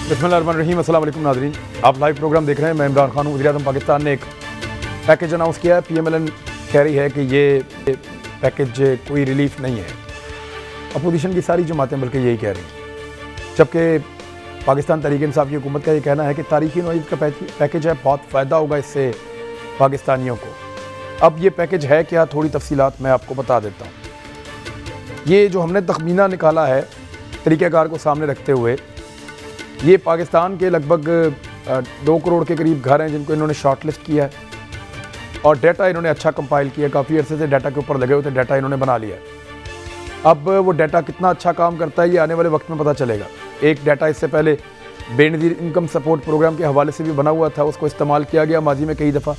बिस्मिल्लाहिर्रहमानिर्रहीम। अस्सलाम वालेकुम नाज़रीन, आप लाइव प्रोग्राम देख रहे हैं। मैं इमरान खान हूँ। वज़ीर-ए-आज़म पाकिस्तान ने एक पैकेज अनाउंस किया है। PMLN कह रही है कि ये पैकेज कोई रिलीफ नहीं है। अपोजिशन की सारी जमातें बल्कि यही कह रही हैं, जबकि पाकिस्तान तहरीक-ए-इंसाफ की हुकूमत का ये कहना है कि तारीखी नौईयत का पैकेज है, बहुत फ़ायदा होगा इससे पाकिस्तानियों को। अब ये पैकेज है क्या, थोड़ी तफसीलात मैं आपको बता देता हूँ। ये जो हमने तखमीना निकाला है तरीक़ाकार को सामने रखते हुए, ये पाकिस्तान के लगभग 2 करोड़ के करीब घर हैं जिनको इन्होंने शॉर्ट लिस्ट किया है और डाटा इन्होंने अच्छा कंपाइल किया। काफ़ी अरसे से डाटा के ऊपर लगे हुए थे, डाटा इन्होंने बना लिया है। अब वो डाटा कितना अच्छा काम करता है ये आने वाले वक्त में पता चलेगा। एक डाटा इससे पहले बेनज़ीर इनकम सपोर्ट प्रोग्राम के हवाले से भी बना हुआ था, उसको इस्तेमाल किया गया माजी में कई दफ़ा,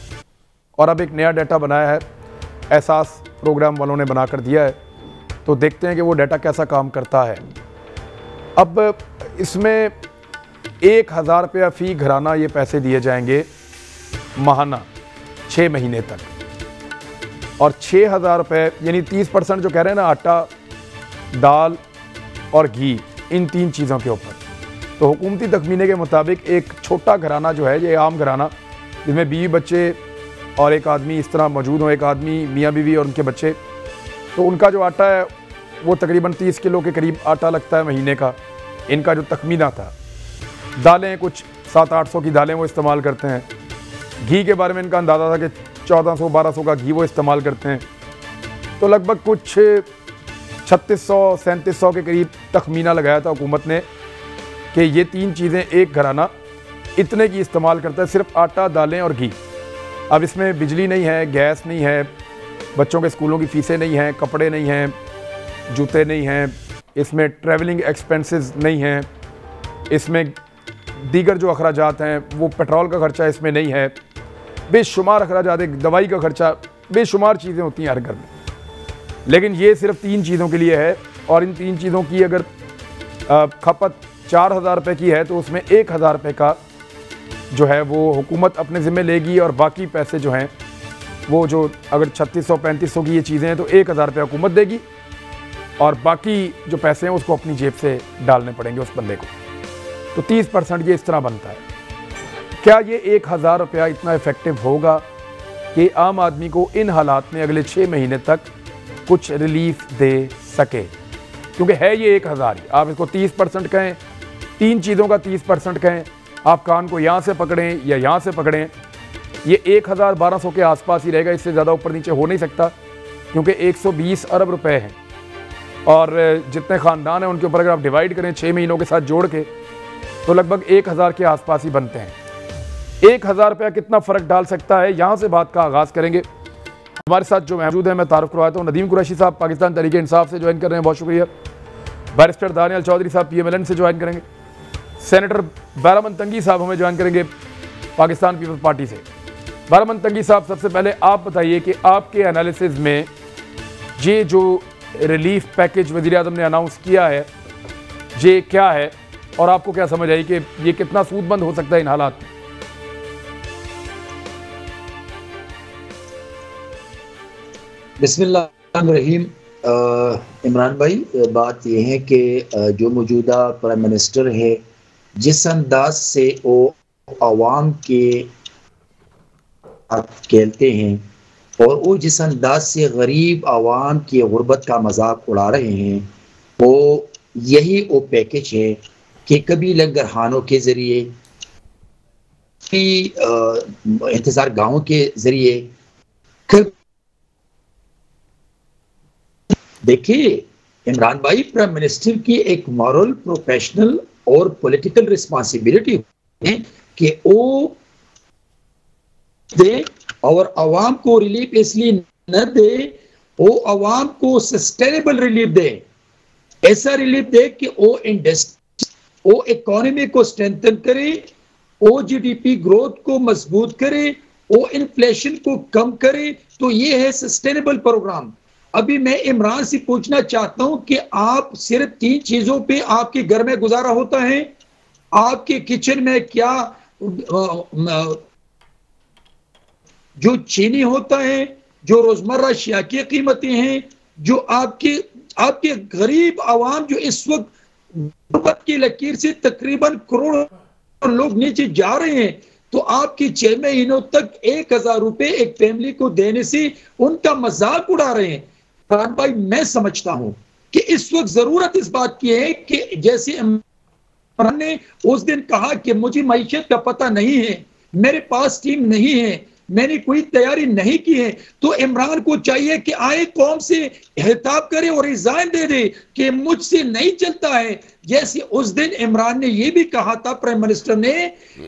और अब एक नया डाटा बनाया है, एहसास प्रोग्राम वालों ने बना कर दिया है। तो देखते हैं कि वो डाटा कैसा काम करता है। अब इसमें 1000 रुपया फ़ी घराना ये पैसे दिए जाएंगे माहाना 6 महीने तक, और 6000 रुपये यानी 30% जो कह रहे हैं ना, आटा, दाल और घी, इन 3 चीज़ों के ऊपर। तो हुकूमती तखमीने के मुताबिक एक छोटा घराना जो है, ये आम घराना जिसमें बीवी बच्चे और एक आदमी इस तरह मौजूद हो, एक आदमी मियाँ बीवी और उनके बच्चे, तो उनका जो आटा है वो तकरीबन 30 किलो के करीब आटा लगता है महीने का, इनका जो तखमीना था। दालें कुछ 700-800 की दालें वो इस्तेमाल करते हैं। घी के बारे में इनका अंदाज़ा था कि 1400-1200 का घी वो इस्तेमाल करते हैं। तो लगभग कुछ 3600-3700 के करीब तखमीना लगाया था हुकूमत ने कि ये 3 चीज़ें एक घराना इतने की इस्तेमाल करता है, सिर्फ आटा, दालें और घी। अब इसमें बिजली नहीं है, गैस नहीं है, बच्चों के स्कूलों की फ़ीसें नहीं हैं, कपड़े नहीं हैं, जूते नहीं हैं, इसमें ट्रैवलिंग एक्सपेंसेस नहीं हैं, इसमें दीगर जो अखराजात हैं वो पेट्रोल का खर्चा इसमें नहीं है, बेशुमार अखराजात, दवाई का खर्चा, बेशुमार चीज़ें होती हैं हर घर में। लेकिन ये सिर्फ 3 चीज़ों के लिए है, और इन 3 चीज़ों की अगर खपत 4000 रुपये की है तो उसमें 1000 रुपये का जो है वो हुकूमत अपने ज़िम्मे लेगी, और बाकी पैसे जो हैं वो जो अगर 3600-3500 की ये चीज़ें हैं तो 1000 रुपये हुकूमत देगी, और बाकी जो पैसे हैं उसको अपनी जेब से डालने पड़ेंगे उस बंदे को। तो 30% ये इस तरह बनता है। क्या ये 1000 रुपया इतना इफ़ेक्टिव होगा कि आम आदमी को इन हालात में अगले 6 महीने तक कुछ रिलीफ दे सके? क्योंकि है ये 1000 ही, आप इसको 30% कहें, 3 चीज़ों का 30% कहें, आप कान को यहाँ से पकड़ें या यहाँ से पकड़ें, ये 1000-1200 के आसपास ही रहेगा, इससे ज़्यादा ऊपर नीचे हो नहीं सकता, क्योंकि 120 अरब रुपए हैं, और जितने ख़ानदान हैं उनके ऊपर अगर आप डिवाइड करें 6 महीनों के साथ जोड़ के, तो लगभग 1000 के आसपास ही बनते हैं। 1000 रुपया कितना फ़र्क डाल सकता है, यहाँ से बात का आगाज़ करेंगे। हमारे साथ जो मौजूद है, मैं तारुफ करवाता हूँ, नदीम कुरैशी साहब पाकिस्तान तहरीक-ए-इंसाफ से ज्वाइन कर रहे हैं, बहुत शुक्रिया। बैरिस्टर दानियल चौधरी साहब PMLN से ज्वाइन करेंगे। सेनेटर बारामन तंगी साहब हमें ज्वाइन करेंगे पाकिस्तान पीपल्स पार्टी से। बारामन तंगी साहब, सबसे पहले आप बताइए कि आपके एनालिसिस में ये जो रिलीफ पैकेज वज़ीर-ए-आज़म ने अनाउंस किया है ये क्या है, और आपको क्या समझ आई कि ये कितना सूदबंद हो सकता है इन हालात में? बिस्मिल्लाहिर्रहमानिर्रहीम। इमरान भाई, बात यह है कि जो मौजूदा प्राइम मिनिस्टर है, जिस अंदाज से वो आवाम के खेलते हैं और वो जिस अंदाज से गरीब आवाम की गुर्बत का मजाक उड़ा रहे हैं, वो यही वो पैकेज है कि कभी लंगरखानों के ज़रिए, इंतज़ार गाहों के ज़रिए। देखिए इमरान भाई, प्राइम मिनिस्टर की एक मॉरल, प्रोफेशनल और पॉलिटिकल रिस्पॉन्सिबिलिटी है कि वो दे और आवाम को रिलीफ इसलिए न दे, वो आवाम को सस्टेनेबल रिलीफ दे, ऐसा रिलीफ दे कि वो इंडस्ट्री, वो इकोनॉमी को स्ट्रेंथन करे, वो GDP ग्रोथ को मजबूत करे, वो इन्फ्लेशन को कम करे। तो ये है सस्टेनेबल प्रोग्राम। अभी मैं इमरान से पूछना चाहता हूं कि आप सिर्फ 3 चीजों पे आपके घर में गुजारा होता है, आपके किचन में क्या जो चीनी होता है, जो रोजमर्रा अशिया की कीमतें हैं, जो आपके गरीब आवाम जो इस वक्त गुर्बत की लकीर से तकरीबन करोड़ लोग नीचे जा रहे हैं, तो आपकी 6 महीनों तक 1000 रुपए एक फैमिली को देने से उनका मजाक उड़ा रहे हैं। इमरान भाई, मैं समझता हूं कि इस वक्त जरूरत इस बात की है कि जैसे इमरान ने उस दिन कहा कि मुझे मईशत का पता नहीं है, मेरे पास टीम नहीं है, मैंने कोई तैयारी नहीं की है, तो इमरान को चाहिए कि आए कौम से हिताब करे और रिजाइन दे दे कि मुझसे नहीं चलता है। जैसे उस दिन इमरान ने यह भी कहा था, प्राइम मिनिस्टर ने,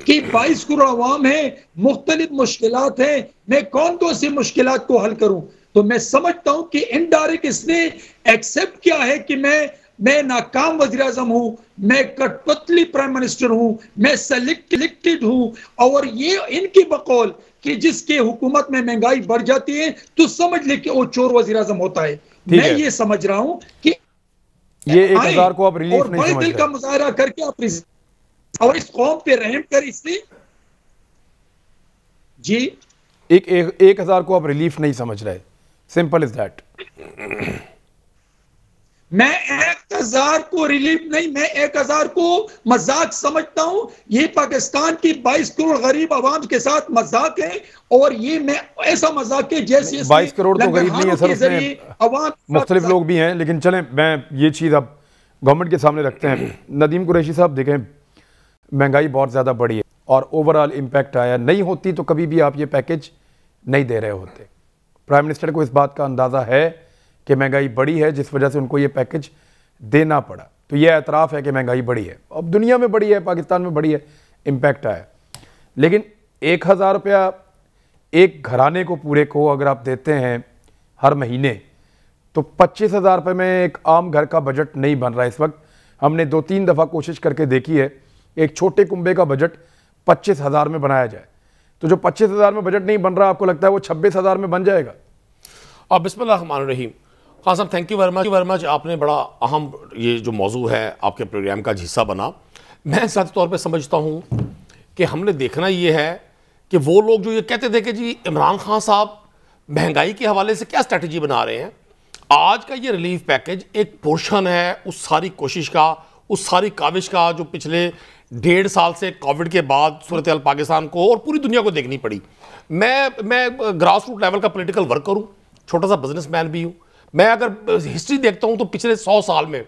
कि 22 करोड़ अवाम है, मुख्तलिफ मुश्किलात हैं, मैं कौन सी मुश्किलात को हल करूं। तो मैं समझता हूं कि इनडायरेक्ट इसने एक्सेप्ट किया है कि मैं नाकाम वज़ीर आज़म हूं, मैं कठपुतली प्राइम मिनिस्टर हूं, मैं सेलेक्टेड हूं, और ये इनकी बकौल कि जिसके हुकूमत में महंगाई बढ़ जाती है तो समझ ले कि वो चोर वज़ीर आज़म होता है। मैं ये समझ रहा हूं कि ये 1000 को आप रिलीफ और नहीं बड़े समझ दिल रहे का मुजाहरा करके आप और इस कौम पे रहम कर, इसलिए जी 1000 को आप रिलीफ नहीं समझ रहे, सिंपल इज दैट। मैं 1000 को रिलीफ नहीं, मैं 1000 को मजाक समझता हूं। ये पाकिस्तान की 22 करोड़ गरीब आवाम के साथ मजाक है, और ये मैं ऐसा मजाक है जैसे 22 करोड़ तो गरीब नहीं है सर, उसमें मुख्तलिफ लोग भी हैं, लेकिन चलें मैं ये चीज़ अब गवर्नमेंट के सामने रखते हैं। नदीम कुरैशी साहब देखें, महंगाई बहुत ज़्यादा बढ़ी है और ओवरऑल इम्पैक्ट आया, नहीं होती तो कभी भी आप ये पैकेज नहीं दे रहे होते। प्राइम मिनिस्टर को इस बात का अंदाज़ा है कि महंगाई बढ़ी है, जिस वजह से उनको ये पैकेज देना पड़ा। तो ये एतराफ़ है कि महंगाई बढ़ी है, अब दुनिया में बढ़ी है, पाकिस्तान में बढ़ी है, इम्पैक्ट आया। लेकिन 1000 रुपया एक घराने को पूरे को अगर आप देते हैं हर महीने, तो 25,000 रुपये में एक आम घर का बजट नहीं बन रहा है इस वक्त। हमने 2-3 दफ़ा कोशिश करके देखी है, एक छोटे कुंबे का बजट 25,000 में बनाया जाए। तो जो 25,000 में बजट नहीं बन रहा, आपको लगता है वो 26,000 में बन जाएगा? अब बिस्मिल्लाहिर्रहमानिर्रहीम। खान साहब, थैंक यू वेरी मच। आपने बड़ा अहम ये जो मौजू है आपके प्रोग्राम का हिस्सा बना। मैं ज़ाती तौर पे समझता हूँ कि हमने देखना ये है कि वो लोग जो ये कहते थे कि जी इमरान खान साहब महंगाई के हवाले से क्या स्ट्रैटेजी बना रहे हैं, आज का ये रिलीफ पैकेज एक पोर्शन है उस सारी कोशिश का, उस सारी काविश का जो पिछले 1.5 साल से कोविड के बाद सूरत हाल पाकिस्तान को और पूरी दुनिया को देखनी पड़ी। मैं ग्रास रूट लेवल का पॉलिटिकल वर्कर हूँ, छोटा सा बिजनेसमैन भी हूँ। मैं अगर हिस्ट्री देखता हूँ तो पिछले 100 साल में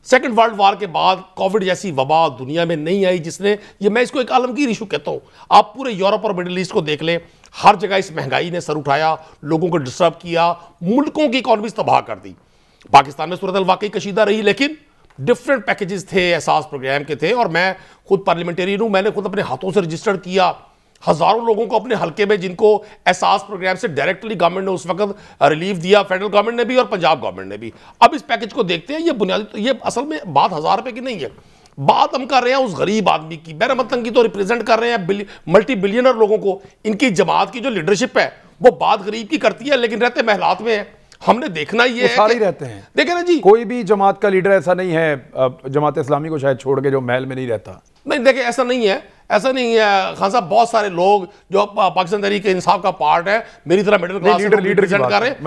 सेकेंड वर्ल्ड वार के बाद कोविड जैसी वबा दुनिया में नहीं आई, जिसने ये, मैं इसको एक आलमगीर इशू कहता हूँ। आप पूरे यूरोप और मिडिल ईस्ट को देख लें, हर जगह इस महंगाई ने सर उठाया, लोगों को डिस्टर्ब किया, मुल्कों की इकॉनमी तबाह कर दी। पाकिस्तान में सूरत हाल वाकई कशीदा रही, लेकिन डिफरेंट पैकेजेस थे, एहसास प्रोग्राम के थे। और मैं खुद पार्लियामेंटेरियन हूँ, मैंने खुद अपने हाथों से रजिस्टर्ड किया हज़ारों लोगों को अपने हल्के में, जिनको एहसास प्रोग्राम से डायरेक्टली गवर्नमेंट ने उस वक्त रिलीफ दिया, फेडरल गवर्नमेंट ने भी और पंजाब गवर्नमेंट ने भी। अब इस पैकेज को देखते हैं, ये बुनियादी, तो ये असल में बात 1000 रुपये की नहीं है, बात हम कर रहे हैं उस गरीब आदमी की, बैरमतन की तो रिप्रेजेंट कर रहे हैं मल्टी बिलियनर लोगों को। इनकी जमात की जो लीडरशिप है वो बात गरीब की करती है, लेकिन रहते महलात में है। हमने देखना ये है, सारे ही रहते हैं, देखें ना जी, कोई भी जमात का लीडर ऐसा नहीं है, जमात इस्लामी को शायद छोड़ के, जो महल में नहीं रहता। नहीं, देखें ऐसा नहीं है, ऐसा नहीं है खान साहब। बहुत सारे लोग जो पाकिस्तान तहरीक इंसाफ का पार्ट है, मेरी तरह मिडिल क्लास रिप्रेजेंट कर रहे हैं,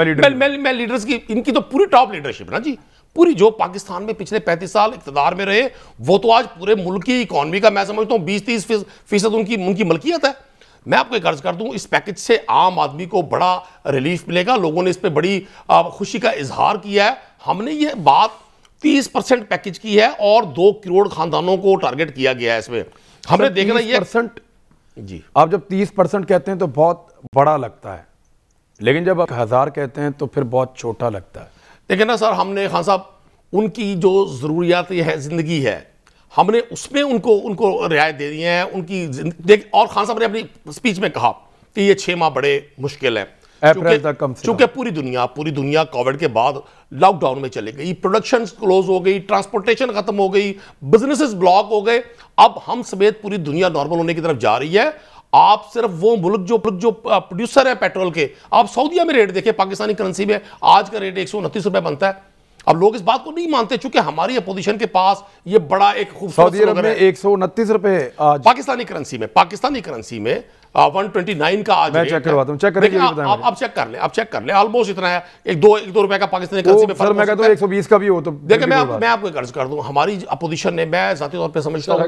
मैं लीडर्स की, इनकी तो पूरी टॉप लीडरशिप ना जी, पूरी जो पाकिस्तान में पिछले 35 साल इक़्तिदार में रहे, वो तो आज पूरे मुल्क की इकॉनमी का मैं समझता हूँ 20-30% उनकी मलकियत है। मैं आपको एक अर्ज कर दूं, इस पैकेज से आम आदमी को बड़ा रिलीफ मिलेगा। लोगों ने इस पर बड़ी खुशी का इजहार किया है। हमने ये बात 30% पैकेज की है और 2 करोड़ खानदानों को टारगेट किया गया है इसमें। हमने देखना ये % जी, आप जब 30% कहते हैं तो बहुत बड़ा लगता है, लेकिन जब आप 1000 कहते हैं तो फिर बहुत छोटा लगता है। देखिए ना सर, हमने खान साहब उनकी जो ज़रूरियात है, ज़िंदगी है, हमने उसमें उनको रियायत दे दी है उनकी देख। और खान साहब ने अपनी स्पीच में कहा कि ये 6 माह बड़े मुश्किल है, अप्रैल तक कम से, चूंकि पूरी दुनिया कोविड के बाद लॉकडाउन में चली गई, प्रोडक्शन क्लोज हो गई, ट्रांसपोर्टेशन खत्म हो गई, बिजनेसेस ब्लॉक हो गए। अब हम समेत पूरी दुनिया नॉर्मल होने की तरफ जा रही है। आप सिर्फ वो मुल्क जो प्रोड्यूसर है पेट्रोल के, आप सऊदीया में रेट देखें, पाकिस्तानी करेंसी में आज का रेट 129 रुपये बनता है। अब लोग इस बात को नहीं मानते, चूंकि हमारी अपोजिशन के पास ये बड़ा एक खूबसूरत सऊदी अरब में 129 रुपए आज पाकिस्तानी करेंसी में 129 का आज मैं चेक करवाता हूं, चेक करेंगे आप चेक कर लें ऑलमोस्ट इतना है, एक दो रुपए का पाकिस्तानी करेंसी में सर मैं कहता हूं 120 का भी हो तो देखिए मैं आपको एक अर्ज कर दूं, हमारी अपोजिशन ने, मैं जाती तौर पे समझता हूं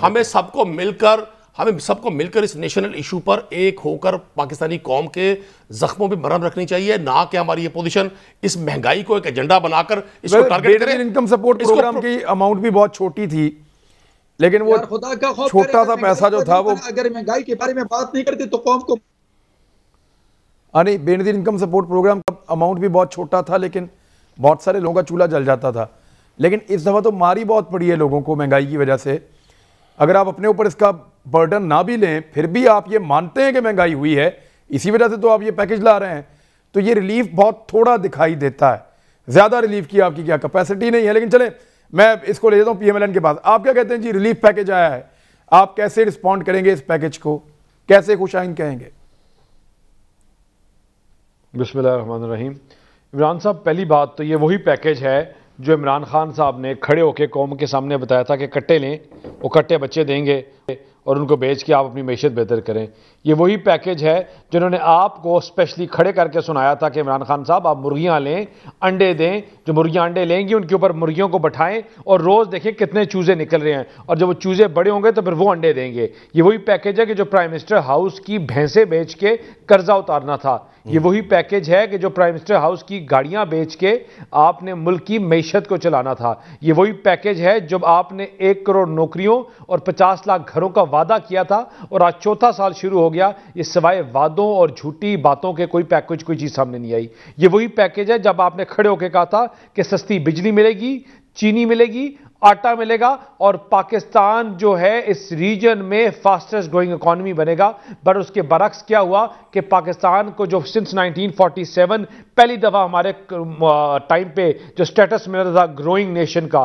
हमें सबको मिलकर इस नेशनल इशू पर एक होकर पाकिस्तानी कौम के जख्मों पे मरहम रखनी चाहिए, ना कि हमारी अपोजिशन इस महंगाई को एक एजेंडा बनाकर इसको टारगेट करे। इनकम सपोर्ट प्रोग्राम की अमाउंट भी बहुत छोटी थी, लेकिन वो खुदा का खौफ छोटा सा पैसा जो था वो, अगर महंगाई के बारे में बात नहीं करते तो कौम को नहीं, बेनजीर इनकम सपोर्ट प्रोग्राम का अमाउंट भी बहुत छोटा था, लेकिन बहुत सारे लोगों का चूल्हा जल जाता था। लेकिन इस दफ़ा तो मारी बहुत पड़ी है लोगों को महंगाई की वजह से। अगर आप अपने ऊपर इसका बर्डन ना भी लें, फिर भी आप ये मानते हैं कि महंगाई हुई है, इसी वजह से तो आप ये पैकेज ला रहे हैं, तो ये रिलीफ बहुत थोड़ा दिखाई देता है। ज़्यादा रिलीफ की आपकी क्या कैपेसिटी नहीं है। लेकिन चले मैं इसको ले जाता हूँ PMLN के पास। आप क्या कहते हैं जी, रिलीफ पैकेज आया है, आप कैसे रिस्पॉन्ड करेंगे इस पैकेज को, कैसे खुशाइन कहेंगे? बिस्मिल्लाहिर्रहमानिर्रहीम। इमरान साहब, पहली बात तो ये वही पैकेज है जो इमरान खान साहब ने खड़े होकर कौम के सामने बताया था कि कट्टे लें, वो कट्टे बच्चे देंगे और उनको बेच के आप अपनी मैशत बेहतर करें। ये वही पैकेज है जिन्होंने आपको स्पेशली खड़े करके सुनाया था कि इमरान खान साहब आप मुर्गियां लें, अंडे दें, जो मुर्गियां अंडे लेंगी उनके ऊपर मुर्गियों को बैठाएं और रोज़ देखें कितने चूज़े निकल रहे हैं, और जब वो चूज़े बड़े होंगे तो फिर वो अंडे देंगे। ये वही पैकेज है कि जो प्राइम मिनिस्टर हाउस की भैंसें बेच के कर्जा उतारना था। ये वही पैकेज है कि जो प्राइम मिनिस्टर हाउस की गाड़ियां बेच के आपने मुल्क की मैशत को चलाना था। ये वही पैकेज है जब आपने 1 करोड़ नौकरियों और 50 लाख घरों का वादा किया था, और आज चौथा साल शुरू हो गया, ये सिवाय वादों और झूठी बातों के कोई पैकेज, कोई चीज़ सामने नहीं आई। ये वही पैकेज है जब आपने खड़े होकर कहा था कि सस्ती बिजली मिलेगी, चीनी मिलेगी, आटा मिलेगा, और पाकिस्तान जो है इस रीजन में फास्टेस्ट ग्रोइंग इकॉनमी बनेगा। पर उसके बरक्स क्या हुआ कि पाकिस्तान को जो सिंस 1947 पहली दफ़ा हमारे टाइम पे जो स्टेटस मिला था ग्रोइंग नेशन का,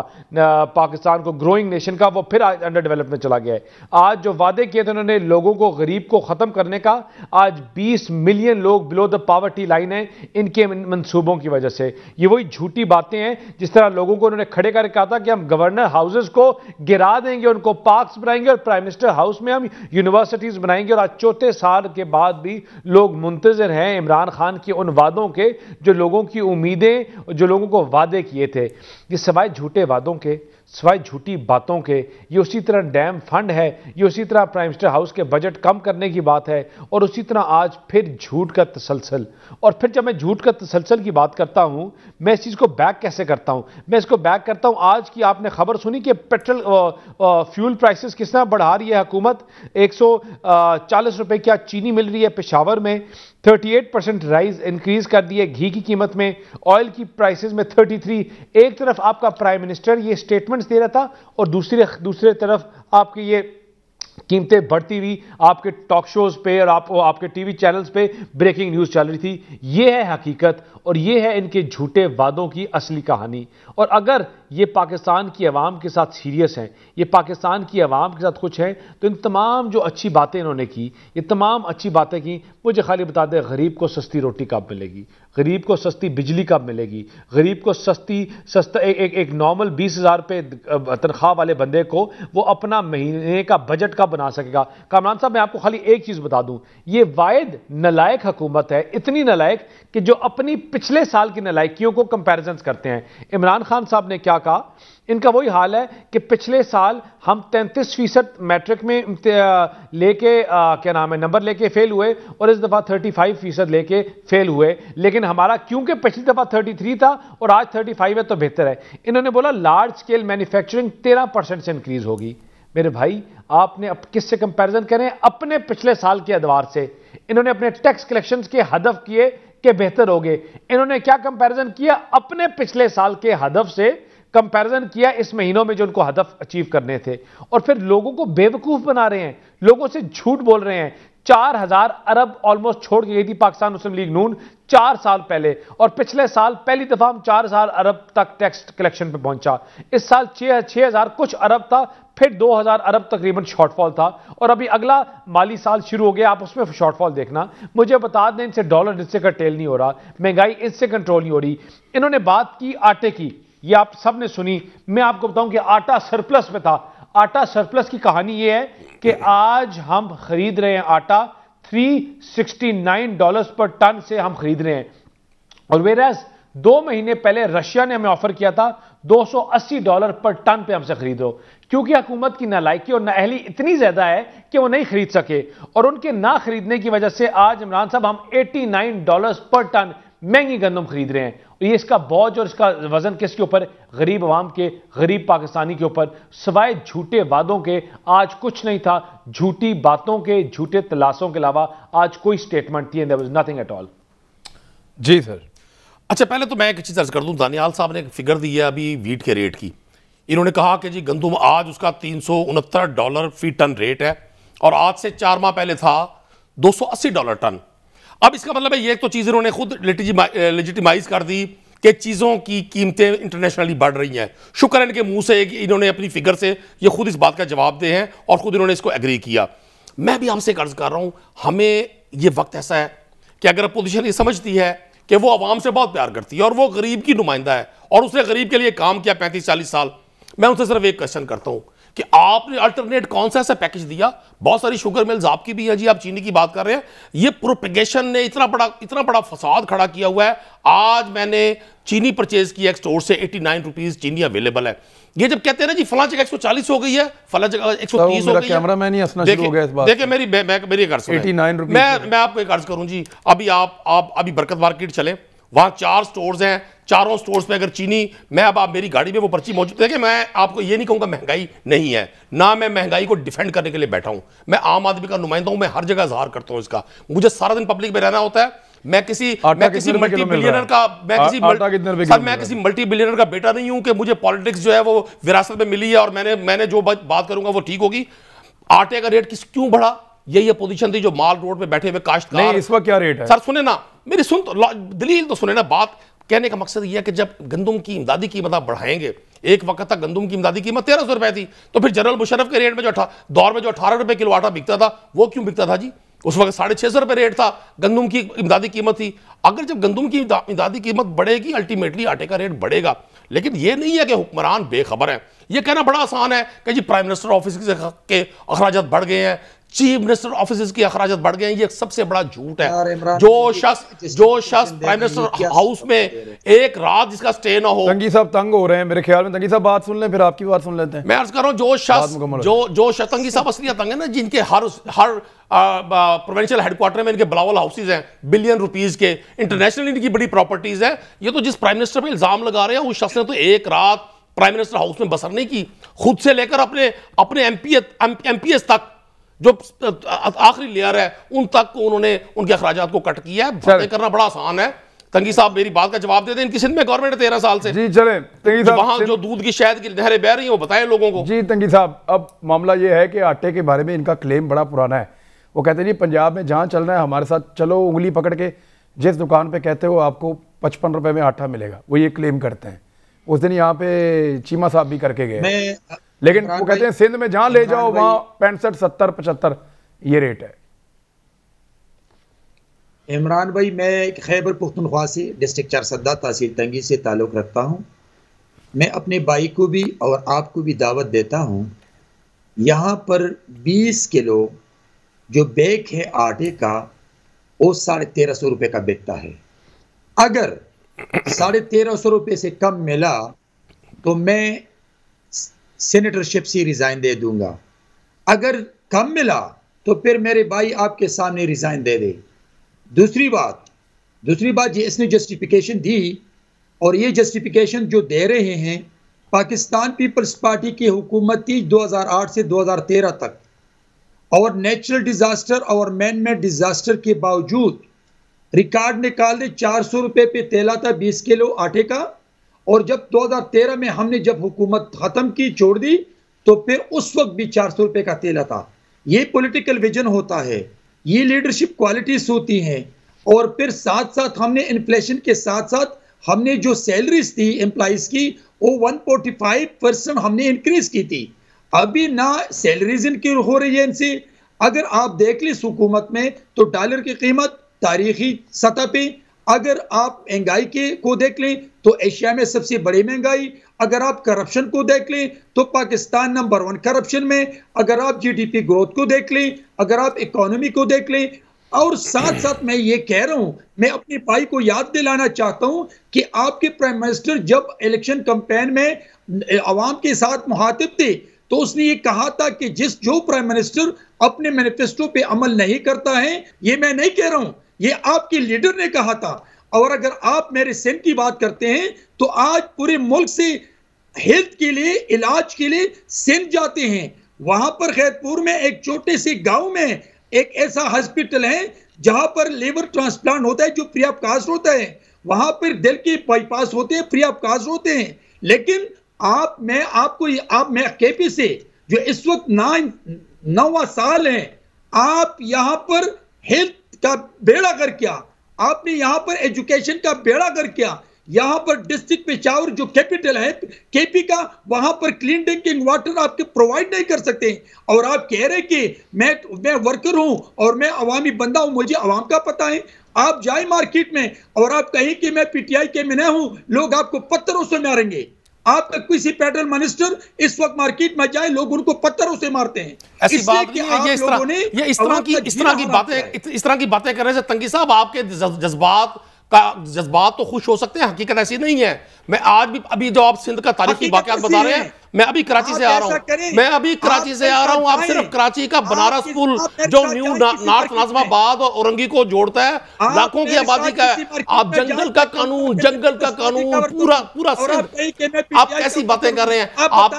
पाकिस्तान को ग्रोइंग नेशन का, वो फिर आज अंडर डेवलप में चला गया है। आज जो वादे किए थे उन्होंने लोगों को, गरीब को ख़त्म करने का, आज 20 मिलियन लोग बिलो द पॉवर्टी लाइन है इनके मंसूबों की वजह से। ये वही झूठी बातें हैं जिस तरह लोगों को उन्होंने खड़े करके कहा था कि हम गवर्नर हाउसेस को गिरा देंगे, उनको पार्क्स बनाएंगे, और प्राइम मिनिस्टर हाउस में हम यूनिवर्सिटीज बनाएंगे। और आज चौथे साल के बाद भी लोग मुंतजर हैं इमरान खान के उन वादों के, जो लोगों की उम्मीदें, जो लोगों को वादे किए थे। ये सिवाय झूठे वादों के, सिवाय झूठी बातों के, ये उसी तरह डैम फंड है, ये उसी तरह प्राइम मिनिस्टर हाउस के बजट कम करने की बात है, और उसी तरह आज फिर झूठ का तसलसल। और फिर जब मैं झूठ का तसलसल की बात करता हूं, मैं इस चीज़ को बैक कैसे करता हूं? मैं इसको बैक करता हूं, आज की आपने खबर सुनी कि पेट्रोल फ्यूल प्राइसेस किस तरह बढ़ा रही है हुकूमत। 140 रुपए की चीनी मिल रही है पेशावर में, 38% राइज इंक्रीज कर दी है घी की कीमत में, ऑयल की प्राइसेस में 33। एक तरफ आपका प्राइम मिनिस्टर ये स्टेटमेंट्स दे रहा था, और दूसरे तरफ आपकी ये कीमतें बढ़ती हुई आपके टॉक शोज पे और आपके टीवी चैनल्स पे ब्रेकिंग न्यूज चल रही थी। ये है हकीकत, और ये है इनके झूठे वादों की असली कहानी। और अगर ये पाकिस्तान की आवाम के साथ सीरियस हैं, ये पाकिस्तान की आवाम के साथ खुश हैं, तो इन तमाम जो अच्छी बातें इन्होंने की, ये तमाम अच्छी बातें की, मुझे खाली बता दें गरीब को सस्ती रोटी कब मिलेगी, गरीब को सस्ती बिजली कब मिलेगी, गरीब को सस्ता एक नॉर्मल 20,000 रुपये तनख्वाह वाले बंदे को वो अपना महीने का बजट कब बना सकेगा। कामरान साहब, मैं आपको खाली एक चीज़ बता दूं, ये वायद नलायक हुकूमत है, इतनी नलायक कि जो अपनी पिछले साल की नलायकियों को कंपैरिजन करते हैं। इमरान खान साहब ने क्या कहा, इनका वही हाल है कि पिछले साल हम 33% मैट्रिक में लेके क्या नाम है नंबर लेके फेल हुए, और इस दफा 35% लेके फेल हुए। लेकिन हमारा क्योंकि पिछली दफा 33 था और आज 35 है तो बेहतर है। इन्होंने बोला लार्ज स्केल मैन्युफैक्चरिंग 13% से इंक्रीज होगी। मेरे भाई, आपने अब किससे कंपैरिजन करें? अपने पिछले साल के अदवार से। इन्होंने अपने टैक्स कलेक्शंस के हदफ किए कि बेहतर हो गए। इन्होंने क्या कंपैरिजन किया? अपने पिछले साल के हदफ से कंपैरिजन किया इस महीनों में जो उनको हदफ अचीव करने थे, और फिर लोगों को बेवकूफ बना रहे हैं, लोगों से झूठ बोल रहे हैं। 4,000 अरब ऑलमोस्ट छोड़ के गई थी पाकिस्तान मुस्लिम लीग नून 4 साल पहले, और पिछले साल पहली दफा हम 4,000 अरब तक टैक्स कलेक्शन पे पहुंचा। इस साल 6,000 कुछ अरब था, फिर 2000 अरब तकरीबन शॉर्टफॉल था, और अभी अगला माली साल शुरू हो गया, आप उसमें शॉर्टफॉल देखना। मुझे बता दें, इनसे डॉलर इससे कर्टेल नहीं हो रहा, महंगाई इससे कंट्रोल नहीं हो रही। इन्होंने बात की आटे की, ये आप सब ने सुनी। मैं आपको बताऊं कि आटा सरप्लस में था। आटा सरप्लस की कहानी ये है कि आज हम खरीद रहे हैं आटा $369 पर टन से हम खरीद रहे हैं, और वेराज 2 महीने पहले रशिया ने हमें ऑफर किया था $280 पर टन पे हमसे खरीदो, क्योंकि हुकूमत की नालायकी और नाअहली इतनी ज्यादा है कि वो नहीं खरीद सके, और उनके ना खरीदने की वजह से आज इमरान साहब हम $89 पर टन महंगी गंदम खरीद रहे हैं। ये इसका बोझ और इसका वजन किसके ऊपर? गरीब आवाम के, गरीब पाकिस्तानी के ऊपर। सिवाय झूठे वादों के आज कुछ नहीं था, झूठी बातों के, झूठे तलाशों के अलावा आज कोई स्टेटमेंट थी, there was nothing at all. जी सर। अच्छा, पहले तो मैं एक चीज़ अर्ज कर दूं, दानियाल साहब ने एक फिगर दी है अभी वीट के रेट की। इन्होंने कहा कि जी गंदम आज उसका $369 फी टन रेट है, और आज से 4 माह पहले था $280 टन। अब इसका मतलब है ये तो चीज़ इन्होंने खुद लेजिटिमाइज कर दी कि चीज़ों की कीमतें इंटरनेशनली बढ़ रही हैं। शुक्र है इनके मुंह से कि इन्होंने अपनी फिगर से ये खुद इस बात का जवाब दे हैं और खुद इन्होंने इसको एग्री किया। मैं भी आपसे अर्ज कर रहा हूँ, हमें ये वक्त ऐसा है कि अगर अपोजिशन ये समझती है कि वो आवाम से बहुत प्यार करती है और वो गरीब की नुमाइंदा है और उसने गरीब के लिए काम किया 35-40 साल, मैं उनसे सिर्फ एक क्वेश्चन करता हूँ कि आपने अल्टरनेट कौन सा ऐसा पैकेज दिया? बहुत सारी शुगर मिल्स आपकी भी है जी, आप चीनी की बात कर रहे हैं। ये प्रोपेगेशन ने इतना बड़ा फसाद खड़ा किया हुआ है। आज मैंने चीनी परचेज की एक स्टोर से 89 रुपीज चीनी अवेलेबल है। ये जब कहते हैं ना जी फला जगह 140 हो गई है, फला जगह 130 हो गई है, कैमरा मैन ही हंसना शुरू हो गया इस बात। देखिए मेरी एक अर्ज सुनिए, 89 रुपीज। मैं आपको एक अर्ज करूं जी, अभी आप अभी बरकत मार्केट चले, वहां 4 स्टोर्स हैं, चारों स्टोर्स पे अगर चीनी, मैं अब आप मेरी गाड़ी में वो पर्ची मौजूद है कि मैं आपको ये नहीं कहूंगा महंगाई नहीं है, ना मैं महंगाई को डिफेंड करने के लिए बैठा हूं। मैं आम आदमी का नुमाइंदा हूं, मैं हर जगह इजहार करता हूं इसका। मुझे सारा दिन पब्लिक में रहना होता है। मैं किसी मल्टी बिलियनर का बेटा नहीं हूं कि मुझे पॉलिटिक्स जो है वो विरासत में मिली है और मैंने जो बात करूंगा वो ठीक होगी। आटे का रेट क्यों बढ़ा? यही अपोजिशन थी जो माल रोड पे बैठे हुए काश्तकार। नहीं, इस वक्त क्या रेट है सर? सुने ना मेरी, दलील तो सुने ना। बात कहने का मकसद यह है कि जब गंदम की इमदादी कीमत आप बढ़ाएंगे, एक वक्त तक गंदम की इमदादी कीमत 1300 रुपए थी, तो फिर जनरल मुशर्रफ के रेट में जो दौर में जो 18 रुपए किलो आटा बिकता था, वो क्यों बिकता था जी? उस वक्त 650 रुपए रेट था, गंदम की इमदादी कीमत थी। अगर जब गंदम की इमदादी कीमत बढ़ेगी, अल्टीमेटली आटे का रेट बढ़ेगा। लेकिन यह नहीं है कि हुक्मरान बेखबर है। यह कहना बड़ा आसान है कि जी प्राइम मिनिस्टर ऑफिस के अखराजात बढ़ गए हैं, चीफ मिनिस्टर ऑफिस के अखराजात बढ़ गए हैं। ये सबसे बड़ा झूठ है। जो शख्स प्राइम मिनिस्टर हाउस में एक रात जिसका स्टे ना हो। तंगी साहब तंग हो रहे हैं मेरे ख्याल में। तंगी साहब बात सुन लें, फिर आपकी बात सुन लेते हैं। मैं अर्ज कर रहा हूं, जो शख्स तंगी साहब असलियत तंग है ना, जिनके हर प्रोविंशियल हेडक्वार्टर में इनके बिलावल हाउसेज हैं बिलियन रुपीज के, इंटरनेशनल इनकी बड़ी प्रॉपर्टीज है। ये तो जिस प्राइम मिनिस्टर पे इल्जाम लगा रहे हैं, उस शख्स ने तो एक रात प्राइम मिनिस्टर हाउस में बसर नहीं की। खुद से लेकर अपने एमपीएस तक जो आखिरी लेयर है उन तक को उन्होंने उनके अखराजात को कट किया है। बातें करना बड़ा आसान है। तंगी साहब मेरी बात का जवाब दे दें। इनकी सिंध में गवर्नमेंट 13 साल से जी चले तंगी साहब, वहां जो दूध की शहद की नहरें बह रही हैं वो बताएं लोगों को। जी तंगी साहब, अब मामला ये है कि आटे के बारे में इनका क्लेम बड़ा पुराना है। वो कहते हैं जी पंजाब में जहां चल रहा है हमारे साथ चलो, उंगली पकड़ के जिस दुकान पे कहते हो आपको 55 रुपए में आटा मिलेगा, वो ये क्लेम करते हैं। उस दिन यहाँ पे चीमा साहब भी करके गए, लेकिन वो कहते हैं सिंध में जहां ले जाओ वहां 65, 70, 75 ये रेट है। इमरान भाई, मैं खैबर पुख्तनख्वा से डिस्ट्रिक्ट चारसद्दा तहसील तंगी से ताल्लुक़ रखता हूँ। मैं अपने भाई को भी और आपको भी दावत देता हूँ। यहाँ पर 20 किलो जो बैग है आटे का वो 1350 रुपये का बिकता है। अगर 1350 रुपये से कम मिला तो मैं सेनेटरशिप से रिज़ाइन दे दूंगा। अगर कम मिला तो फिर मेरे भाई आपके सामने रिज़ाइन दे दे। दूसरी बात ये इसने जस्टिफिकेशन दी, और ये जस्टिफिकेशन जो दे रहे हैं, पाकिस्तान पीपल्स पार्टी की हुकूमत थी 2008 से 2013 तक, और नेचुरल डिजास्टर और मैन मेड डिजास्टर के बावजूद रिकॉर्ड निकाल दे 400 रुपये पे तेला था 20 किलो आटे का। और जब 2013 में हमने जब हुकूमत ख़त्म की, छोड़ दी, तो फिर उस वक्त भी 400 रुपये का तेला था। ये पॉलिटिकल विजन होता है, ये लीडरशिप क्वालिटीज होती हैं। और फिर साथ साथ हमने इन्फ्लेशन के साथ साथ हमने जो सैलरीज थी एम्प्लॉइज की वो 145% हमने इंक्रीज की थी। अभी ना सैलरीज इनकी हो रही है इनसे। अगर आप देख ली हुकूमत में तो डॉलर की कीमत तारीखी सतह पे, अगर आप महंगाई के को देख लें तो एशिया में सबसे बड़ी महंगाई, अगर आप करप्शन को देख लें तो पाकिस्तान नंबर 1 करप्शन में, अगर आप जीडीपी ग्रोथ को देख लें, अगर आप इकोनॉमी को देख लें, और साथ साथ मैं ये कह रहा हूं, मैं अपने भाई को याद दिलाना चाहता हूं कि आपके प्राइम मिनिस्टर जब इलेक्शन कैंपेन में अवाम के साथ मुखातिब थे तो उसने ये कहा था कि जो प्राइम मिनिस्टर अपने मैनिफेस्टो पे अमल नहीं करता है, ये मैं नहीं कह रहा हूं, ये आपके लीडर ने कहा था। और अगर आप मेरे सिंध की बात करते हैं तो आज पूरे मुल्क से हेल्थ के लिए, इलाज के लिए सिंध जाते हैं। वहां पर खैरपुर में एक छोटे से गांव में एक ऐसा हॉस्पिटल है जहां पर लिवर ट्रांसप्लांट होता है जो फ्री ऑफ कॉस्ट होता है, वहां पर दिल के बाईपास होते हैं, फ्री ऑफ कॉस्ट होते हैं। लेकिन मैं केपी से जो इस वक्त 9वां साल है, आप यहां पर हेल्थ का बेड़ा कर किया, आपने यहां पर एजुकेशन का बेड़ा कर किया, यहां पर डिस्ट्रिक्ट पेशावर जो कैपिटल है केपी का, वहां पर क्लीन ड्रिंकिंग वाटर आपके प्रोवाइड नहीं कर सकते। और आप कह रहे कि मैं वर्कर हूं और मैं अवामी बंदा हूं, मुझे अवाम का पता है। आप जाए मार्केट में और आप कहें कि मैं पीटीआई के में हूं, लोग आपको पत्थरों से मारेंगे। आपका किसी फेडरल मिनिस्टर इस वक्त मार्केट में जाए, लोग उनको पत्थरों से मारते हैं। ऐसी बात नहीं है, ये इस तरह की बातें करने से तंगी साहब आपके जज्बात तो खुश हो सकते हैं, हकीकत ऐसी नहीं है। मैं आज भी, अभी जो आप सिंध का तारीखी वाकयात बता रहे हैं, मैं अभी कराची से आ रहा हूं, आप सिर्फ कराची का बनारस पुल जो न्यू नॉर्थ नाज़िमाबाद और औरंगी को जोड़ता है, लाखों की आबादी का है। आप जंगल का कानून पूरा सिंध, आप कैसी बातें कर रहे हैं आप?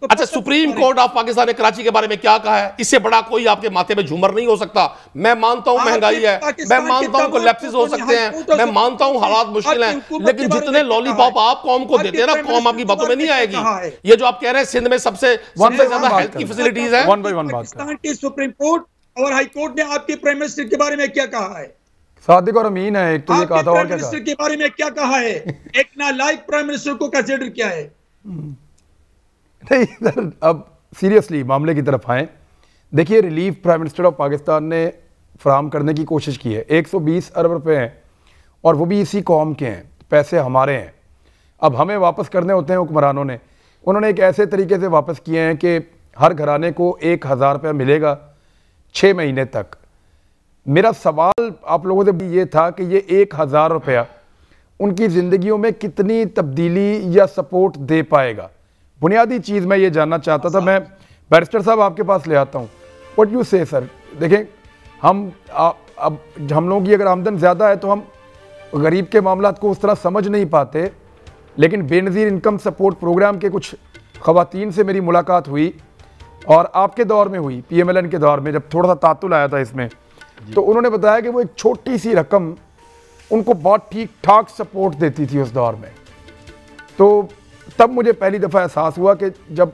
अच्छा, सुप्रीम कोर्ट ऑफ पाकिस्तान ने कराची के बारे में क्या कहा है? इससे बड़ा कोई आपके माथे पे झूमर नहीं हो सकता। मैं मानता हूं महंगाई है, मैं मानता हूं कोलैप्सेस हो सकते हैं, मैं मानता हूं हालात मुश्किल हैं, लेकिन जितने लॉलीपॉप आप कौम को देते हैं ना, कौम आपकी बातों में नहीं आएगी। ये जो आप कह रहे हैं सिंध में सबसे ज्यादा हेल्थ की फैसिलिटीज है, वन बाय वन बात। पाकिस्तान के सुप्रीम कोर्ट और हाई कोर्ट ने आपके प्राइम मिनिस्टर के बारे में क्या कहा है? सादिक और अमीन है एक, तो ये कहा था, और क्या मिनिस्टर के बारे में क्या कहा है? एक नालायक प्राइम मिनिस्टर को कंसीडर किया है। नहीं सर, अब सीरियसली मामले की तरफ आए। देखिए, relief prime minister of Pakistan ने फराहम करने की कोशिश की है। 120 अरब रुपए हैं और वो भी इसी कौम के हैं, पैसे हमारे हैं। अब हमें वापस करने होते हैं हुक्मरानों ने। उन्होंने एक ऐसे तरीके से वापस किए हैं कि हर घराने को 1000 रुपया मिलेगा 6 महीने तक। मेरा सवाल आप लोगों से ये था कि ये 1000 रुपया उनकी ज़िंदगियों में कितनी तब्दीली या सपोर्ट दे पाएगा? बुनियादी चीज़ मैं ये जानना चाहता था। मैं बैरिस्टर साहब आपके पास ले आता हूँ, व्हाट यू से सर। देखें, अब हम लोगों की अगर आमदन ज़्यादा है तो हम गरीब के मामलात को उस तरह समझ नहीं पाते, लेकिन बेनज़ीर इनकम सपोर्ट प्रोग्राम के कुछ ख़वातीन से मेरी मुलाकात हुई और आपके दौर में हुई, PMLN के दौर में, जब थोड़ा सा तातुल आया था इसमें, तो उन्होंने बताया कि वो एक छोटी सी रकम उनको बहुत ठीक ठाक सपोर्ट देती थी उस दौर में। तो तब मुझे पहली दफ़ा एहसास हुआ कि जब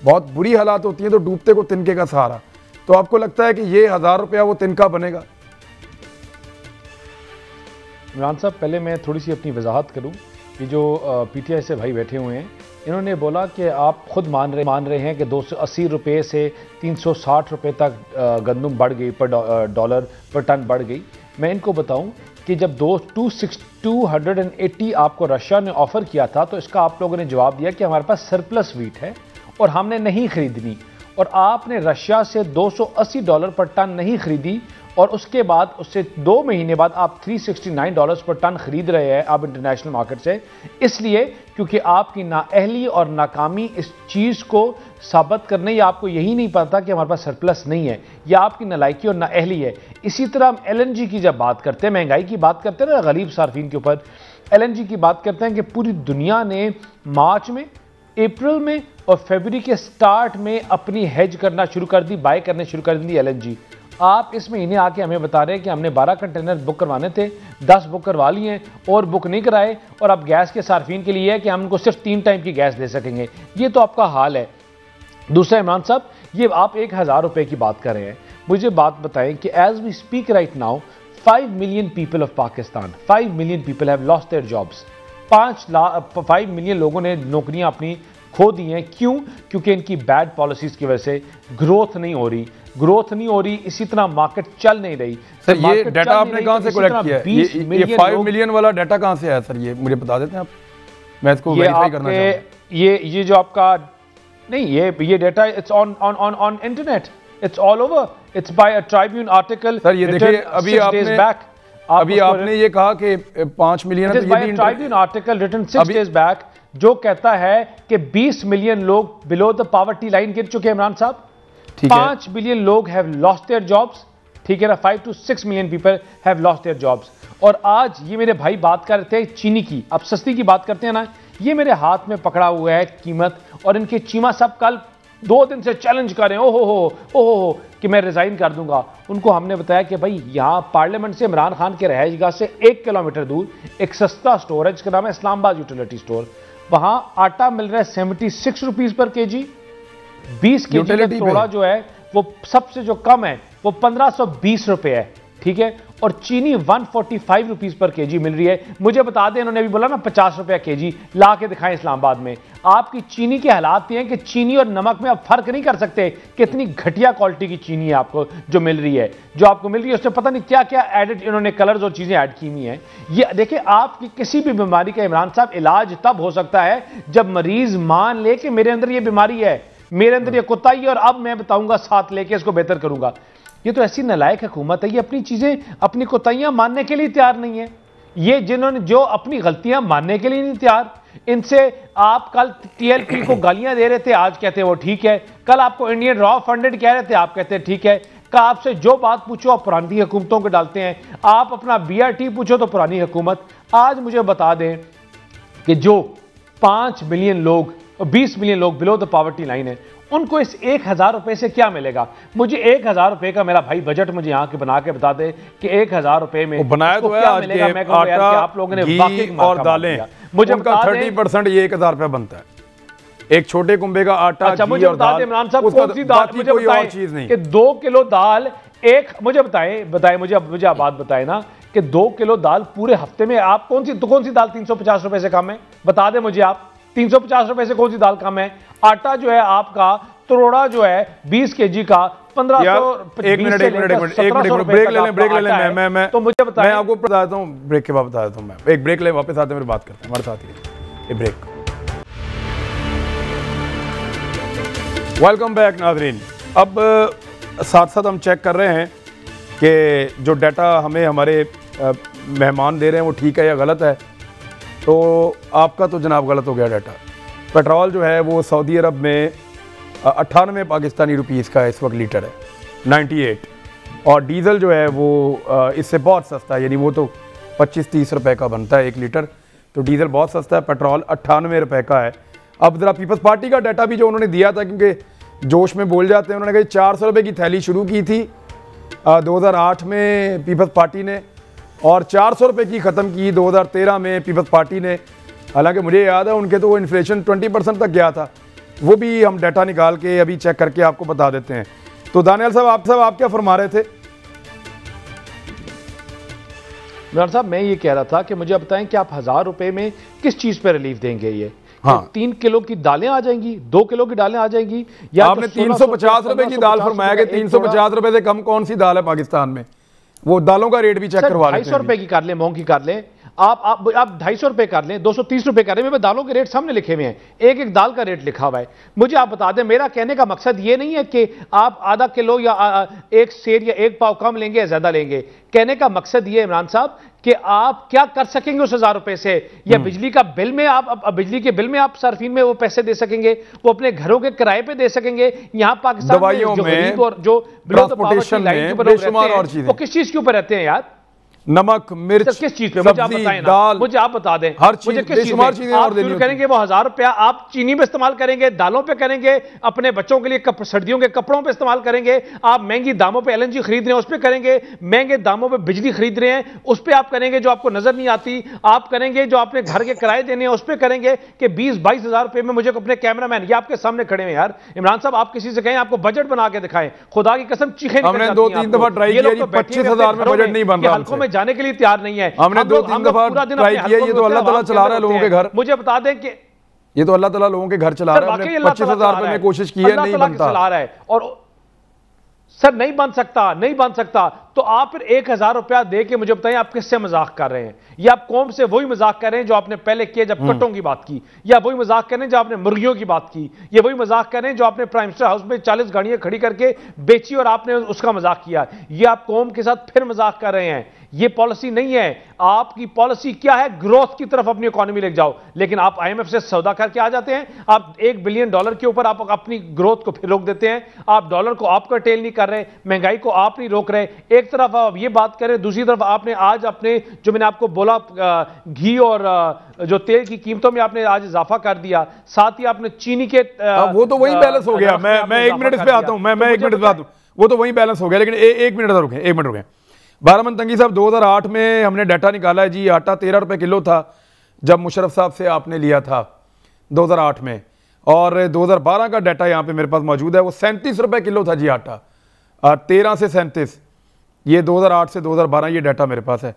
बहुत बुरी हालात होती हैं तो डूबते को तिनके का सहारा। तो आपको लगता है कि ये 1000 रुपया वो तिनका बनेगा? इमरान साहब, पहले मैं थोड़ी सी अपनी वजाहत करूं कि जो PTI से भाई बैठे हुए हैं, इन्होंने बोला कि आप खुद मान रहे हैं कि 280 रुपये से 360 रुपये तक गंदम बढ़ गई, डॉलर पर टन बढ़ गई। मैं इनको बताऊं कि जब 280 आपको रशिया ने ऑफ़र किया था तो इसका आप लोगों ने जवाब दिया कि हमारे पास सरप्लस वीट है और हमने नहीं खरीदनी, और आपने रशिया से $280 पर टन नहीं खरीदी, और उसके बाद उससे 2 महीने बाद आप $369 पर टन खरीद रहे हैं आप इंटरनेशनल मार्केट से, इसलिए क्योंकि आपकी नाअहली और नाकामी इस चीज़ को साबित करने, या आपको यही नहीं पता कि हमारे पास सरप्लस नहीं है, या आपकी नालायकी और नाअहली है। इसी तरह हम LNG की जब बात करते हैं, महंगाई की बात करते हैं ना गरीब सार्फिन के ऊपर, LNG की बात करते हैं कि पूरी दुनिया ने मार्च में, अप्रैल में और फरवरी के स्टार्ट में अपनी हेज करना शुरू कर दी, बाय करने शुरू कर दी LNG। आप इस महीने आके हमें बता रहे हैं कि हमने 12 कंटेनर बुक करवाने थे, 10 बुक करवा लिए हैं और बुक नहीं कराए, और अब गैस के सार्फिन के लिए है कि हम उनको सिर्फ 3 टाइम की गैस दे सकेंगे। ये तो आपका हाल है। दूसरा, इमरान साहब, ये आप 1000 रुपये की बात कर रहे हैं, मुझे बात बताएं कि as we speak right now 5 million people of Pakistan, 5 million people have lost their jobs. 5 million लोगों ने नौकरियां अपनी खो दिए हैं। क्यों? क्योंकि इनकी बैड पॉलिसीज की वजह से ग्रोथ नहीं हो रही, इसी तरह मार्केट चल नहीं रही। सर ये डाटा आपने कहां से कलेक्ट किया है? ये 5 मिलियन वाला डाटा कहां से आया सर? ये मुझे बता देते हैं आप, मैं इसको वेरीफाई करना चाहूंगा। ये जो आपका नहीं, ये data it's on internet, it's all over, it's by a Tribune article. Sir ये देखिए, अभी आपने ये कहा कि 5 million, Tribune article written 6 days back, जो कहता है कि 20 मिलियन लोग बिलो द पॉवर्टी लाइन गिर चुके हैं इमरान साहब। 5 मिलियन लोग हैव लॉस्ट देयर जॉब्स, ठीक है ना, 5 to 6 million people have lost their jobs. और आज ये मेरे भाई बात कर रहे थे चीनी की, अब सस्ती की बात करते हैं ना, ये मेरे हाथ में पकड़ा हुआ है कीमत, और इनके चीमा साहब कल 2 दिन से चैलेंज कर रहे हैं ओहो कि मैं रिजाइन कर दूंगा। उनको हमने बताया कि भाई यहाँ पार्लियामेंट से इमरान खान के रहायशगाह से 1 किलोमीटर दूर एक सस्ता स्टोर है जिसका नाम है इस्लामाबाद यूटिलिटी स्टोर। वहां आटा मिल रहा है 76 रुपीज पर केजी, 20 केजी का तोड़ा जो है वो सबसे जो कम है वो 1520 रुपए है, ठीक है। और चीनी 145 रुपीज पर केजी मिल रही है। मुझे बता दें, इन्होंने अभी बोला ना 50 रुपया केजी ला के दिखाएं इस्लामाबाद में। आपकी चीनी के हालात ये हैं कि चीनी और नमक में आप फर्क नहीं कर सकते कितनी घटिया क्वालिटी की चीनी है आपको जो मिल रही है। जो आपको मिल रही है उसमें पता नहीं क्या क्या एडिड इन्होंने कलर्स और चीजें ऐड की हुई हैं। ये देखिए, आपकी किसी भी बीमारी का इमरान साहब इलाज तब हो सकता है जब मरीज मान ले कि मेरे अंदर ये बीमारी है, मेरे अंदर ये कुत्ता ही है, और अब मैं बताऊंगा साथ लेके इसको बेहतर करूंगा। ये तो ऐसी नालायक हुकूमत है, ये अपनी चीजें, अपनी कोताहियां मानने के लिए तैयार नहीं है। ये जिन्होंने जो अपनी गलतियां मानने के लिए नहीं तैयार, इनसे आप कल टीएलपी को गालियां दे रहे थे, आज कहते हैं वो ठीक है। कल आपको इंडियन रॉ फंडेड कह रहे थे, आप कहते हैं ठीक है। का आपसे जो बात पूछो आप पुरानी हुकूमतों को डालते हैं, आप अपना बीआरटी पूछो तो पुरानी हुकूमत। आज मुझे बता दें कि जो 5 मिलियन लोग, 20 मिलियन लोग बिलो द पॉवर्टी लाइन है, उनको इस 1000 रुपए से क्या मिलेगा? मुझे 1000 रुपए का मेरा भाई बजट मुझे यहाँ के बना के बता दे कि 1000 रुपए में बनाया तो है, क्या मिलेगा? मैं कहूँगा यार कि आप लोगों ने वाकई और दालें, मुझे उनका 30% ये 1000 रुपए बनता है। एक छोटे कुंबे का आटा, अच्छा मुझे बता दें इमरान साहब, कौन सी दाल? मुझे बताएं कि 2 किलो दाल, एक मुझे बताएं मुझे आप बात बताएं ना कि 2 किलो दाल पूरे हफ्ते में आप कौन सी दाल 350 रुपए से कम है? बता दें मुझे आप, 350 रुपए से कौन सी दाल कम है? आटा जो है आपका तरोड़ा जो है 20 केजी का 1500। एक मिनट ब्रेक ले लें, मैं तो मुझे बताएं, मैं आपको बताता हूं, ब्रेक के बाद बता देता हूं। मैं एक ब्रेक ले, वापस आते हैं, मेरी बात करते हैं हमारे साथ ही। ब्रेक। वेलकम बैक नाज़रीन। अब साथ साथ हम चेक कर रहे हैं कि जो डाटा हमें हमारे मेहमान दे रहे हैं वो ठीक है या गलत है। तो आपका तो जनाब गलत हो गया डाटा। पेट्रोल जो है वो सऊदी अरब में 98 पाकिस्तानी रुपीस का इस वक्त लीटर है, 98। और डीज़ल जो है वो इससे बहुत सस्ता है, यानी वो तो 25-30 रुपए का बनता है 1 लीटर। तो डीज़ल बहुत सस्ता है, पेट्रोल 98 रुपए का है। अब ज़रा पीपल्स पार्टी का डाटा भी जो उन्होंने दिया था, क्योंकि जोश में बोल जाते हैं, उन्होंने कहा 400 रुपये की थैली शुरू की थी 2008 में पीपल्स पार्टी ने, और 400 रुपये की ख़त्म की 2013 में पीपल्स पार्टी ने। हालांकि मुझे याद है उनके तो वो इन्फ्लेशन 20% तक गया था, वो भी हम डाटा निकाल के अभी चेक करके आपको बता देते हैं। तो दानियाल साहब आप क्या फरमा रहे थे? इमरान साहब मैं ये कह रहा था कि मुझे बताएं कि आप 1000 रुपए में किस चीज पे रिलीफ देंगे? ये हाँ। 3 किलो की दालें आ जाएंगी, 2 किलो की दालें आ जाएंगी, या आपने 350 रुपए की दाल फरमाया कि 350 रुपए से कम कौन सी दाल है पाकिस्तान में? वो दालों का रेट भी चेक करवा लेते हैं। 250 रुपए की कर लें, महंगी कर लें, आप 250 रुपए कर लें, 230 रुपए कर लें। मेरे दालों के रेट सामने लिखे हुए हैं, एक एक दाल का रेट लिखा हुआ है। मुझे आप बता दें, मेरा कहने का मकसद ये नहीं है कि आप आधा किलो या एक सेर या एक पाव कम लेंगे या ज्यादा लेंगे। कहने का मकसद ये इमरान साहब कि आप क्या कर सकेंगे उस 1000 रुपए से, या बिजली का बिल में आप बिजली के बिल में आप सर्फिन में वो पैसे दे सकेंगे, वो अपने घरों के किराए पे दे सकेंगे। यहाँ पाकिस्तान दवाइयों में में और जो ट्रांसपोर्टेशन में बेशुमार और चीजें, वो किस चीज के ऊपर रहते हैं यार? नमक, मिर्च, किस चीज पे मुझे आप बताएं, दाल, मुझे आप बता दें, हर चीज बेशुमार चीजें और देनी करेंगे। वो 1000 रुपया आप चीनी में इस्तेमाल करेंगे, दालों पे करेंगे, अपने बच्चों के लिए सर्दियों के कपड़ों पे इस्तेमाल करेंगे, आप महंगी दामों पे एलएनजी खरीद रहे हैं उस पे करेंगे, महंगे दामों पे बिजली खरीद रहे हैं उस पे आप करेंगे, जो आपको नजर नहीं आती आप करेंगे, जो आपने घर के किराए देने हैं उस पे करेंगे। कि 20-22 हजार रुपए में मुझे अपने कैमरामैन, ये आपके सामने खड़े हैं यार इमरान साहब, आप किसी से कहें आपको बजट बना के दिखाएं, खुदा की कसम चीखें। हमने 2-3 दफा ट्राई किया, 25,000 में बजट नहीं बन रहा, हल्कों में जाने के लिए तैयार नहीं है। हमने 2-3 दफा ट्राई किया, ये तो अल्लाह ताला चला रहा है लोगों के घर। मुझे बता दें कि ये तो अल्लाह ताला लोगों के घर चला रहा है। 25,000 रुपए में कोशिश की है, नहीं बनता। चला रहा है और सर नहीं बन सकता, नहीं बन सकता। तो आप फिर 1,000 रुपया दे के मुझे बताएं आप किससे मजाक कर रहे हैं? या आप कौम से वही मजाक कर रहे हैं जो आपने पहले किया जब कट्टों की बात की, या वही मजाक कर रहे हैं जो आपने मुर्गियों की बात की, या वही मजाक कर रहे हैं जो आपने प्राइम मिनिस्टर हाउस में 40 गाड़ियां खड़ी करके बेची और आपने उसका मजाक किया? ये आप कौम के साथ फिर मजाक कर रहे हैं। ये पॉलिसी नहीं है। आपकी पॉलिसी क्या है? ग्रोथ की तरफ अपनी इकोनॉमी लेके जाओ, लेकिन आप IMF से सौदा करके आ जाते हैं। आप $1 बिलियन के ऊपर आप अपनी ग्रोथ को फिर रोक देते हैं। आप डॉलर को आप कर्टेल नहीं कर रहे, महंगाई को आप नहीं रोक रहे। एक तरफ आप ये बात कर रहे हैं, दूसरी तरफ आपने आज अपने जो मैंने आपको बोला घी और जो तेल की कीमतों में आपने आज इजाफा कर दिया, साथ ही आपने चीनी के वो तो वही बैलेंस हो गया। मैं 1 मिनट इस पे आता हूं, मैं 1 मिनट इस पे आता हूं। वो तो वही बैलेंस हो गया, लेकिन 1 मिनट रुकें, 1 मिनट रुकें। बारामन तंगी साहब, 2008 में हमने डाटा निकाला है जी, आटा 13 रुपए किलो था जब मुशर्रफ साहब से आपने लिया था 2008 में, और 2012 का डाटा यहाँ पे मेरे पास मौजूद है, वो 37 रुपए किलो था जी आटा, 13 से 37, ये 2008 से 2012 ये डाटा मेरे पास है।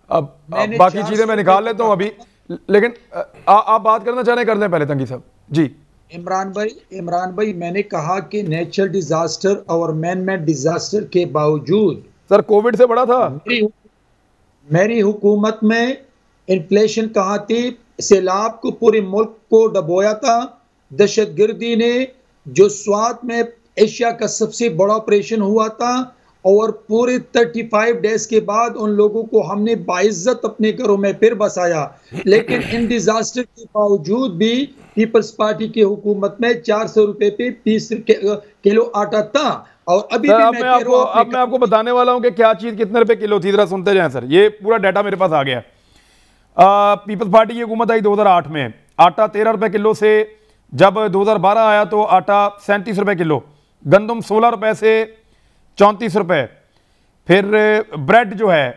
अब बाकी चीज़ें मैं निकाल लेता हूँ अभी, लेकिन आप बात करना चाह रहे कर दें पहले तंगी साहब जी। इमरान भाई मैंने कहा कि नेचुरल डिजास्टर और मैन मेड डिजास्टर के बावजूद सर कोविड से बड़ा था। मेरी हुकूमत में इन्फ्लेशन कहाँ थी? सैलाब को पूरे मुल्क को डबोया था। दहशतगर्दी ने जो स्वात में एशिया का सबसे बड़ा ऑपरेशन हुआ था, और पूरे 35 डेज के बाद उन लोगों को हमने बाइज्जत अपने घरों में फिर बसाया। लेकिन इन डिजास्टर के बावजूद भी पीपल्स पार्टी की हुकूमत में 400 रुपए पे 30 किलो आटा था। और अभी भी मैं आपको बताने वाला हूं कि क्या चीज कितने रुपए किलो थी, जरा सुनते जाएं सर। ये पूरा डाटा मेरे पास आ गया। पीपल्स पार्टी की हुकूमत आई 2008 में, आटा 13 रुपए किलो से, जब 2012 आया तो आटा 37 रुपए किलो, गंदम 16 रुपए से 34 रुपए, फिर ब्रेड जो है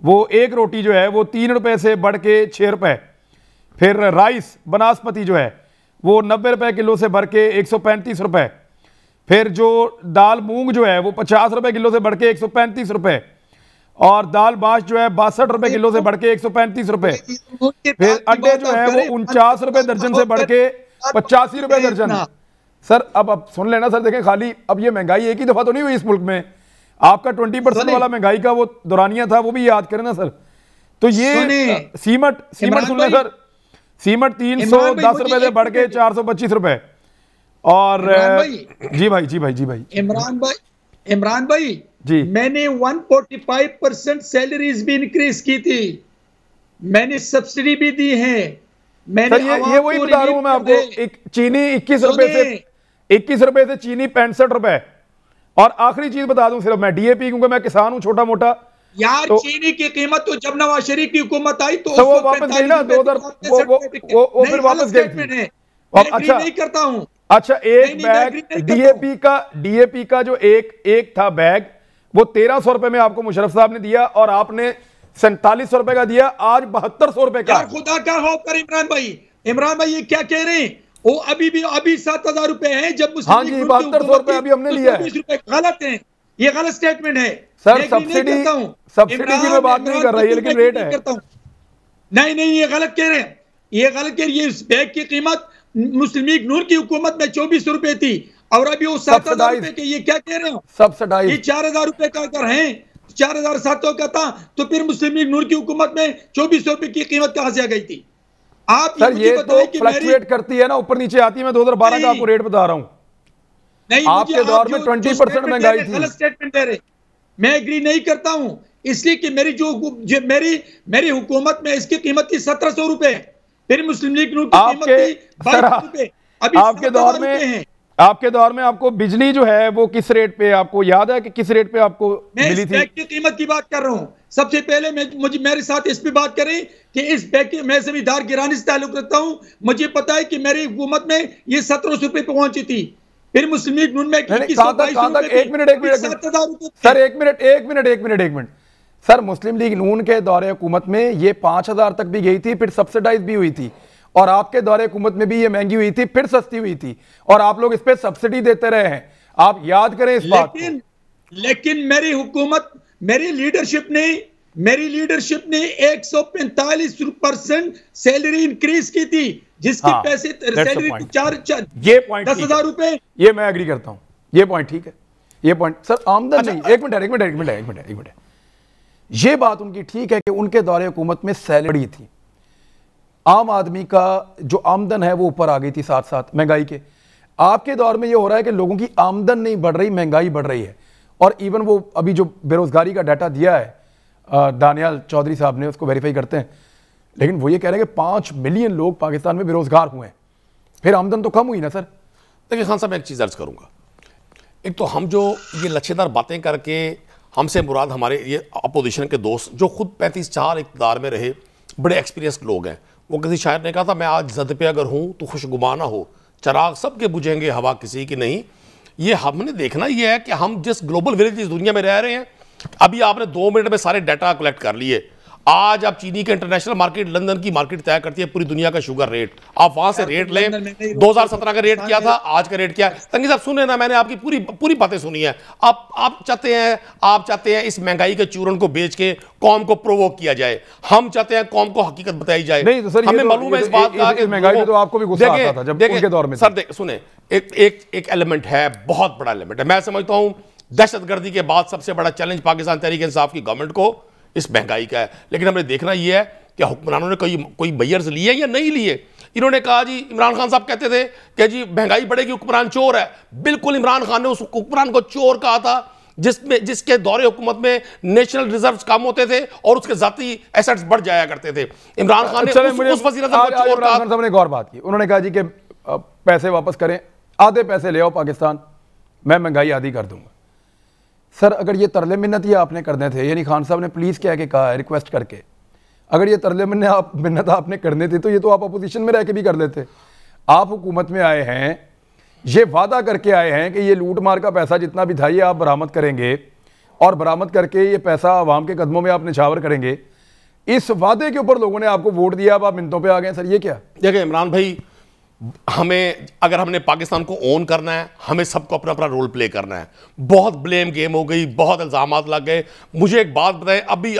वो एक रोटी जो है वो 3 रुपए से बढ़ के 6 रुपए, फिर राइस बनास्पति जो है वो 90 रुपए किलो से बढ़ के 135 रुपए, फिर जो दाल मूंग जो है वो 50 रुपए किलो से बढ़ के 135 रुपए, और दाल बाश जो है 62 रुपए किलो से बढ़ के 135 रुपए, फिर अंडे जो है वो 49 रुपए दर्जन से बढ़ के 85 रुपए दर्जन। सर अब सुन लेना सर, देखें खाली अब ये महंगाई एक ही दफा तो नहीं हुई इस मुल्क में, आपका 20% वाला महंगाई का वो दौरानिया था, वो भी याद करें ना सर। तो ये सीमेंट सुन लें सर, सीमेंट 310 रुपए से बढ़ के 425 रुपए, और जी भाई इमरान भाई जी, मैंने 145% सैलरीज भी इंक्रीज की थी, मैंने सब्सिडी भी दी है। मैंने ये वही बता रहा हूं मैं आपको, एक चीनी 21 रुपए से चीनी 65 रुपए, और आखिरी चीज बता दूं सिर्फ मैं, डीएपी, क्योंकि मैं किसान हूं छोटा मोटा यार, तो चीनी की कीमत तो जब नवाज शरीफ की हुकूमत आई तो वो वापस गई ना 2000, वो फिर वापस गई। अच्छा नहीं करता हूं। अच्छा, एक बैग डीएपी का जो एक था बैग, वो 1300 रुपए में आपको मुशर्रफ साहब ने दिया, और आपने 4700 रुपए का दिया, आज 7200 रुपए का। यार खुदा का हो कर इमरान भाई ये क्या कह रहे हैं? वो अभी 7000 रुपए है, जब हाँ जी 7200 रुपए अभी हमने लिया है। गलत है, ये गलत स्टेटमेंट है सर। सब्सिडी की मैं बात नहीं कर रहा, लेकिन रेट है। नहीं ये गलत कह रहे हैं, ये गलत कह रही है। इस बैग की कीमत मुस्लिम लीग नून की हुकूमत में 2400 रुपए थी, और अभी वो 7000 रुपए के, ये क्या कह रहे हो? सब्सिडाइज। ये 4000 रुपए का अगर है, 4700 का था, तो फिर मुस्लिम लीग नून की हुकूमत में 2400 रुपए की कीमत कहां से आ गई थी? आप सर ये तो फ्लक्चुएट करती है ना, ऊपर नीचे आती है। मैं 2012 का आपको रेट बता रहा हूं। नहीं, आपके दौर में 20% महंगाई थी। गलत स्टेटमेंट दे रहे, मैं एग्री नहीं करता हूं, इसलिए कि मेरी हुकूमत में इसकी कीमत थी 1700 रुपए, फिर मुस्लिम लीग नून की कीमत थी 22 रुपए, अभी आपके दौर में आपको बिजली जो है वो किस रेट पे, आपको याद है कि किस रेट पे आपको मिली थी? मैं इस बैग की कीमत की बात कर रहा हूं। सबसे पहले मेरे साथ इस पे बात करें कि इस बैग की, मैं जमींदार गिरानी से ताल्लुक रखता हूं, मुझे पता है कि मेरी हुकूमत में ये 1700 रुपए पे पहुंची थी, फिर मुस्लिम लीग नून में 2122 एक मिनट सर, मुस्लिम लीग नून के दौरे हुकूमत में ये 5000 तक भी गई थी, फिर सब्सिडाइज भी हुई थी, और आपके दौरे हुकूमत में भी ये महंगी हुई थी, फिर सस्ती हुई थी, और आप लोग इस पे सब्सिडी देते रहे हैं। आप याद करें इस बात को। लेकिन मेरी हुकूमत, मेरी लीडरशिप ने मेरी लीडरशिप ने 145% सैलरी इंक्रीज की थी, जिसके हाँ, पैसे that's the सैलरी point. 10,000 रुपए। ये मैं एग्री करता हूं, ये पॉइंट ठीक है, ये पॉइंट सर आमदन नहीं। एक मिनट, ये बात उनकी ठीक है कि उनके दौरे हुकूमत में सैलरी थी, आम आदमी का जो आमदन है वो ऊपर आ गई थी साथ साथ महंगाई के। आपके दौर में ये हो रहा है कि लोगों की आमदन नहीं बढ़ रही, महंगाई बढ़ रही है। और इवन वो अभी जो बेरोजगारी का डाटा दिया है दानियाल चौधरी साहब ने, उसको वेरीफाई करते हैं, लेकिन वो ये कह रहे हैं कि 5 मिलियन लोग पाकिस्तान में बेरोजगार हुए हैं, फिर आमदन तो कम हुई ना सर। देखिए खान साहब, मैं एक चीज़ अर्ज करूंगा। एक तो हम जो ये लच्छेदार बातें करके, हमसे मुराद हमारे ये अपोजिशन के दोस्त जो खुद 35 साल इक़्तिदार में रहे, बड़े एक्सपीरियंस्ड लोग हैं। वो किसी शायर ने कहा था, मैं आज जद पे अगर हूँ तो खुशगुमा ना हो, चराग सबके बुझेंगे हवा किसी की नहीं। ये हमने देखना ये है कि हम जिस ग्लोबल विलेज इस दुनिया में रह रहे हैं, अभी आपने 2 मिनट में सारे डाटा कलेक्ट कर लिए। आज आप चीनी के इंटरनेशनल मार्केट, लंदन की मार्केट तय करती है पूरी दुनिया का शुगर रेट। आप वहां से रेट लें, 2017 का रेट क्या था, आज का रेट क्या है। तंगी साहब सुने ना, मैंने आपकी पूरी बातें सुनी है। आप चाहते हैं इस महंगाई के चूरन को बेच के कौम को प्रोवोक किया जाए, हम चाहते हैं कौम को हकीकत बताई जाए। नहीं तो सर, हमें मालूम है इस बात का कि महंगाई तो आपको भी गुस्सा आता था जब उनके दौर में। सर सुने, एक एलिमेंट है, बहुत बड़ा एलिमेंट है। मैं समझता हूं दहशतगर्दी के बाद सबसे बड़ा चैलेंज पाकिस्तान तहरीक इंसाफ की गवर्नमेंट को इस महंगाई का है। लेकिन हमें देखना यह है कि हुक्मरानों ने कोई मेजर्स लिए या नहीं लिए। इन्होंने कहा जी, इमरान खान साहब कहते थे कि जी महंगाई बढ़ेगी, हुक्मरान चोर है। बिल्कुल इमरान खान ने उस हुक्मरान को चोर कहा था जिसके दौरे हुकूमत में नेशनल रिजर्व्स कम होते थे और उसके जाती एसेट्स बढ़ जाया करते थे। इमरान खान ने उस वज़ीर आज़म को चोर कहा। साहब ने एक और बात की, उन्होंने कहा जी कि पैसे वापस करें, आधे पैसे ले आओ पाकिस्तान, मैं महंगाई आधी कर दूंगा। सर अगर ये तरले मिन्नत ये आपने करने थे, यानी खान साहब ने प्लीज़ कह के कहा है रिक्वेस्ट करके, अगर ये तरले मिन्नत आपने करने थे तो ये तो आप अपोजिशन में रह के भी कर लेते। आप हुकूमत में आए हैं, ये वादा करके आए हैं कि ये लूट मार का पैसा जितना भी था ये आप बरामद करेंगे और बरामद करके ये पैसा आवाम के कदमों में आप निछावर करेंगे। इस वादे के ऊपर लोगों ने आपको वोट दिया, अब आप मिनटों पे आ गए। सर ये क्या? देखिए इमरान भाई, अगर हमने पाकिस्तान को ओन करना है, हमें सबको अपना अपना रोल प्ले करना है। बहुत ब्लेम गेम हो गई, बहुत इल्जामात लग गए। मुझे एक बात बताएं, अभी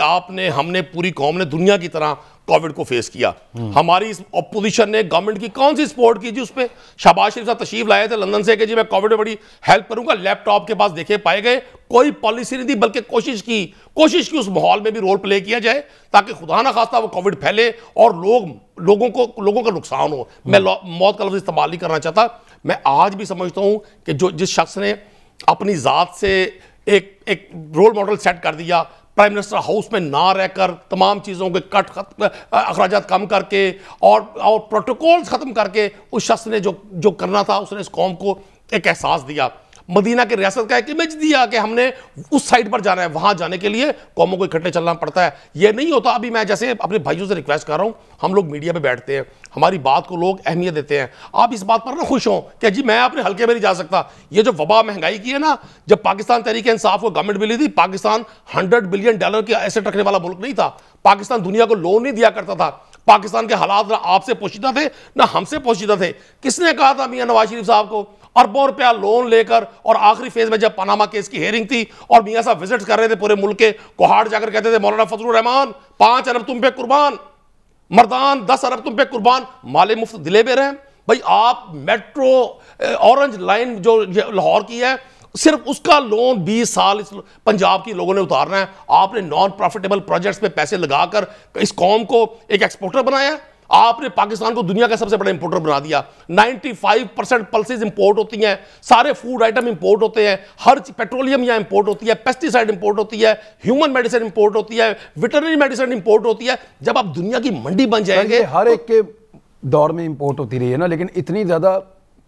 हमने पूरी कौम ने दुनिया की तरह कोविड को फेस किया। हमारी इस अपोजिशन ने गवर्नमेंट की कौन सी सपोर्ट की जी? उस पर शहबाज शरीफ साहब तशरीफ लाए थे लंदन से कि जी मैं कोविड में बड़ी हेल्प करूंगा, लैपटॉप के पास देखे पाए गए, कोई पॉलिसी नहीं थी, बल्कि कोशिश की उस माहौल में भी रोल प्ले किया जाए ताकि खुदा ना खास्ता वो कोविड फैले और लोगों का नुकसान हो। मैं मौत का लफ्ज़ इस्तेमाल नहीं करना चाहता। मैं आज भी समझता हूं कि जिस शख्स ने अपनी ज़ात से एक रोल मॉडल सेट कर दिया, प्राइम मिनिस्टर हाउस में ना रहकर तमाम चीज़ों के अखराजात कम करके और प्रोटोकॉल्स ख़त्म करके, उस शख्स ने जो करना था उसने इस कौम को एक एहसास दिया, मदीना की रियासत का एक इमेज दिया कि हमने उस साइड पर जाना है। वहां जाने के लिए कौमों को इकट्ठे चलना पड़ता है, ये नहीं होता। अभी मैं जैसे अपने भाइयों से रिक्वेस्ट कर रहा हूं, हम लोग मीडिया पे बैठते हैं, हमारी बात को लोग अहमियत देते हैं। आप इस बात पर ना खुश हों कि जी मैं अपने हल्के में नहीं जा सकता। ये जो वबा महंगाई की है ना, जब पाकिस्तान तहरीक इंसाफ को गवर्नमेंट मिली थी, पाकिस्तान $100 बिलियन के एसेट रखने वाला मुल्क नहीं था। पाकिस्तान दुनिया को लोन नहीं दिया करता था। पाकिस्तान के हालात ना आपसे पोशीदा थे ना हमसे पोशीदा थे। किसने कहा था मियां नवाज शरीफ साहब को अरबों रुपया लोन लेकर, और आखिरी फेज में जब पनामा केस की हेयरिंग थी और मियां साहब विजिट कर रहे थे पूरे मुल्क के, कोहाड़ जाकर कहते थे मौलाना फजलुर रहमान 5 अरब तुम पे कुर्बान, मर्दान 10 अरब तुम पे कुर्बान, माले मुफ्त दिले बेर हैं। भाई आप मेट्रो ऑरेंज लाइन जो लाहौर की है, सिर्फ उसका लोन 20 साल इस पंजाब की लोगों ने उतारना है। आपने नॉन प्रॉफिटेबल प्रोजेक्ट्स पे पैसे लगाकर इस कौम को एक एक्सपोर्टर बनाया। आपने पाकिस्तान को दुनिया का सबसे बड़ा इंपोर्टर बना दिया। 95% पल्सेस इंपोर्ट होती हैं, सारे फूड आइटम इंपोर्ट होते हैं, हर पेट्रोलियम यहाँ इंपोर्ट होती है, पेस्टिसाइड इंपोर्ट होती है, ह्यूमन मेडिसिन इंपोर्ट होती है, वेटरनरी मेडिसिन इंपोर्ट होती है। जब आप दुनिया की मंडी बन जाएंगे, हर एक के दौर में इंपोर्ट होती रही है ना, लेकिन इतनी ज्यादा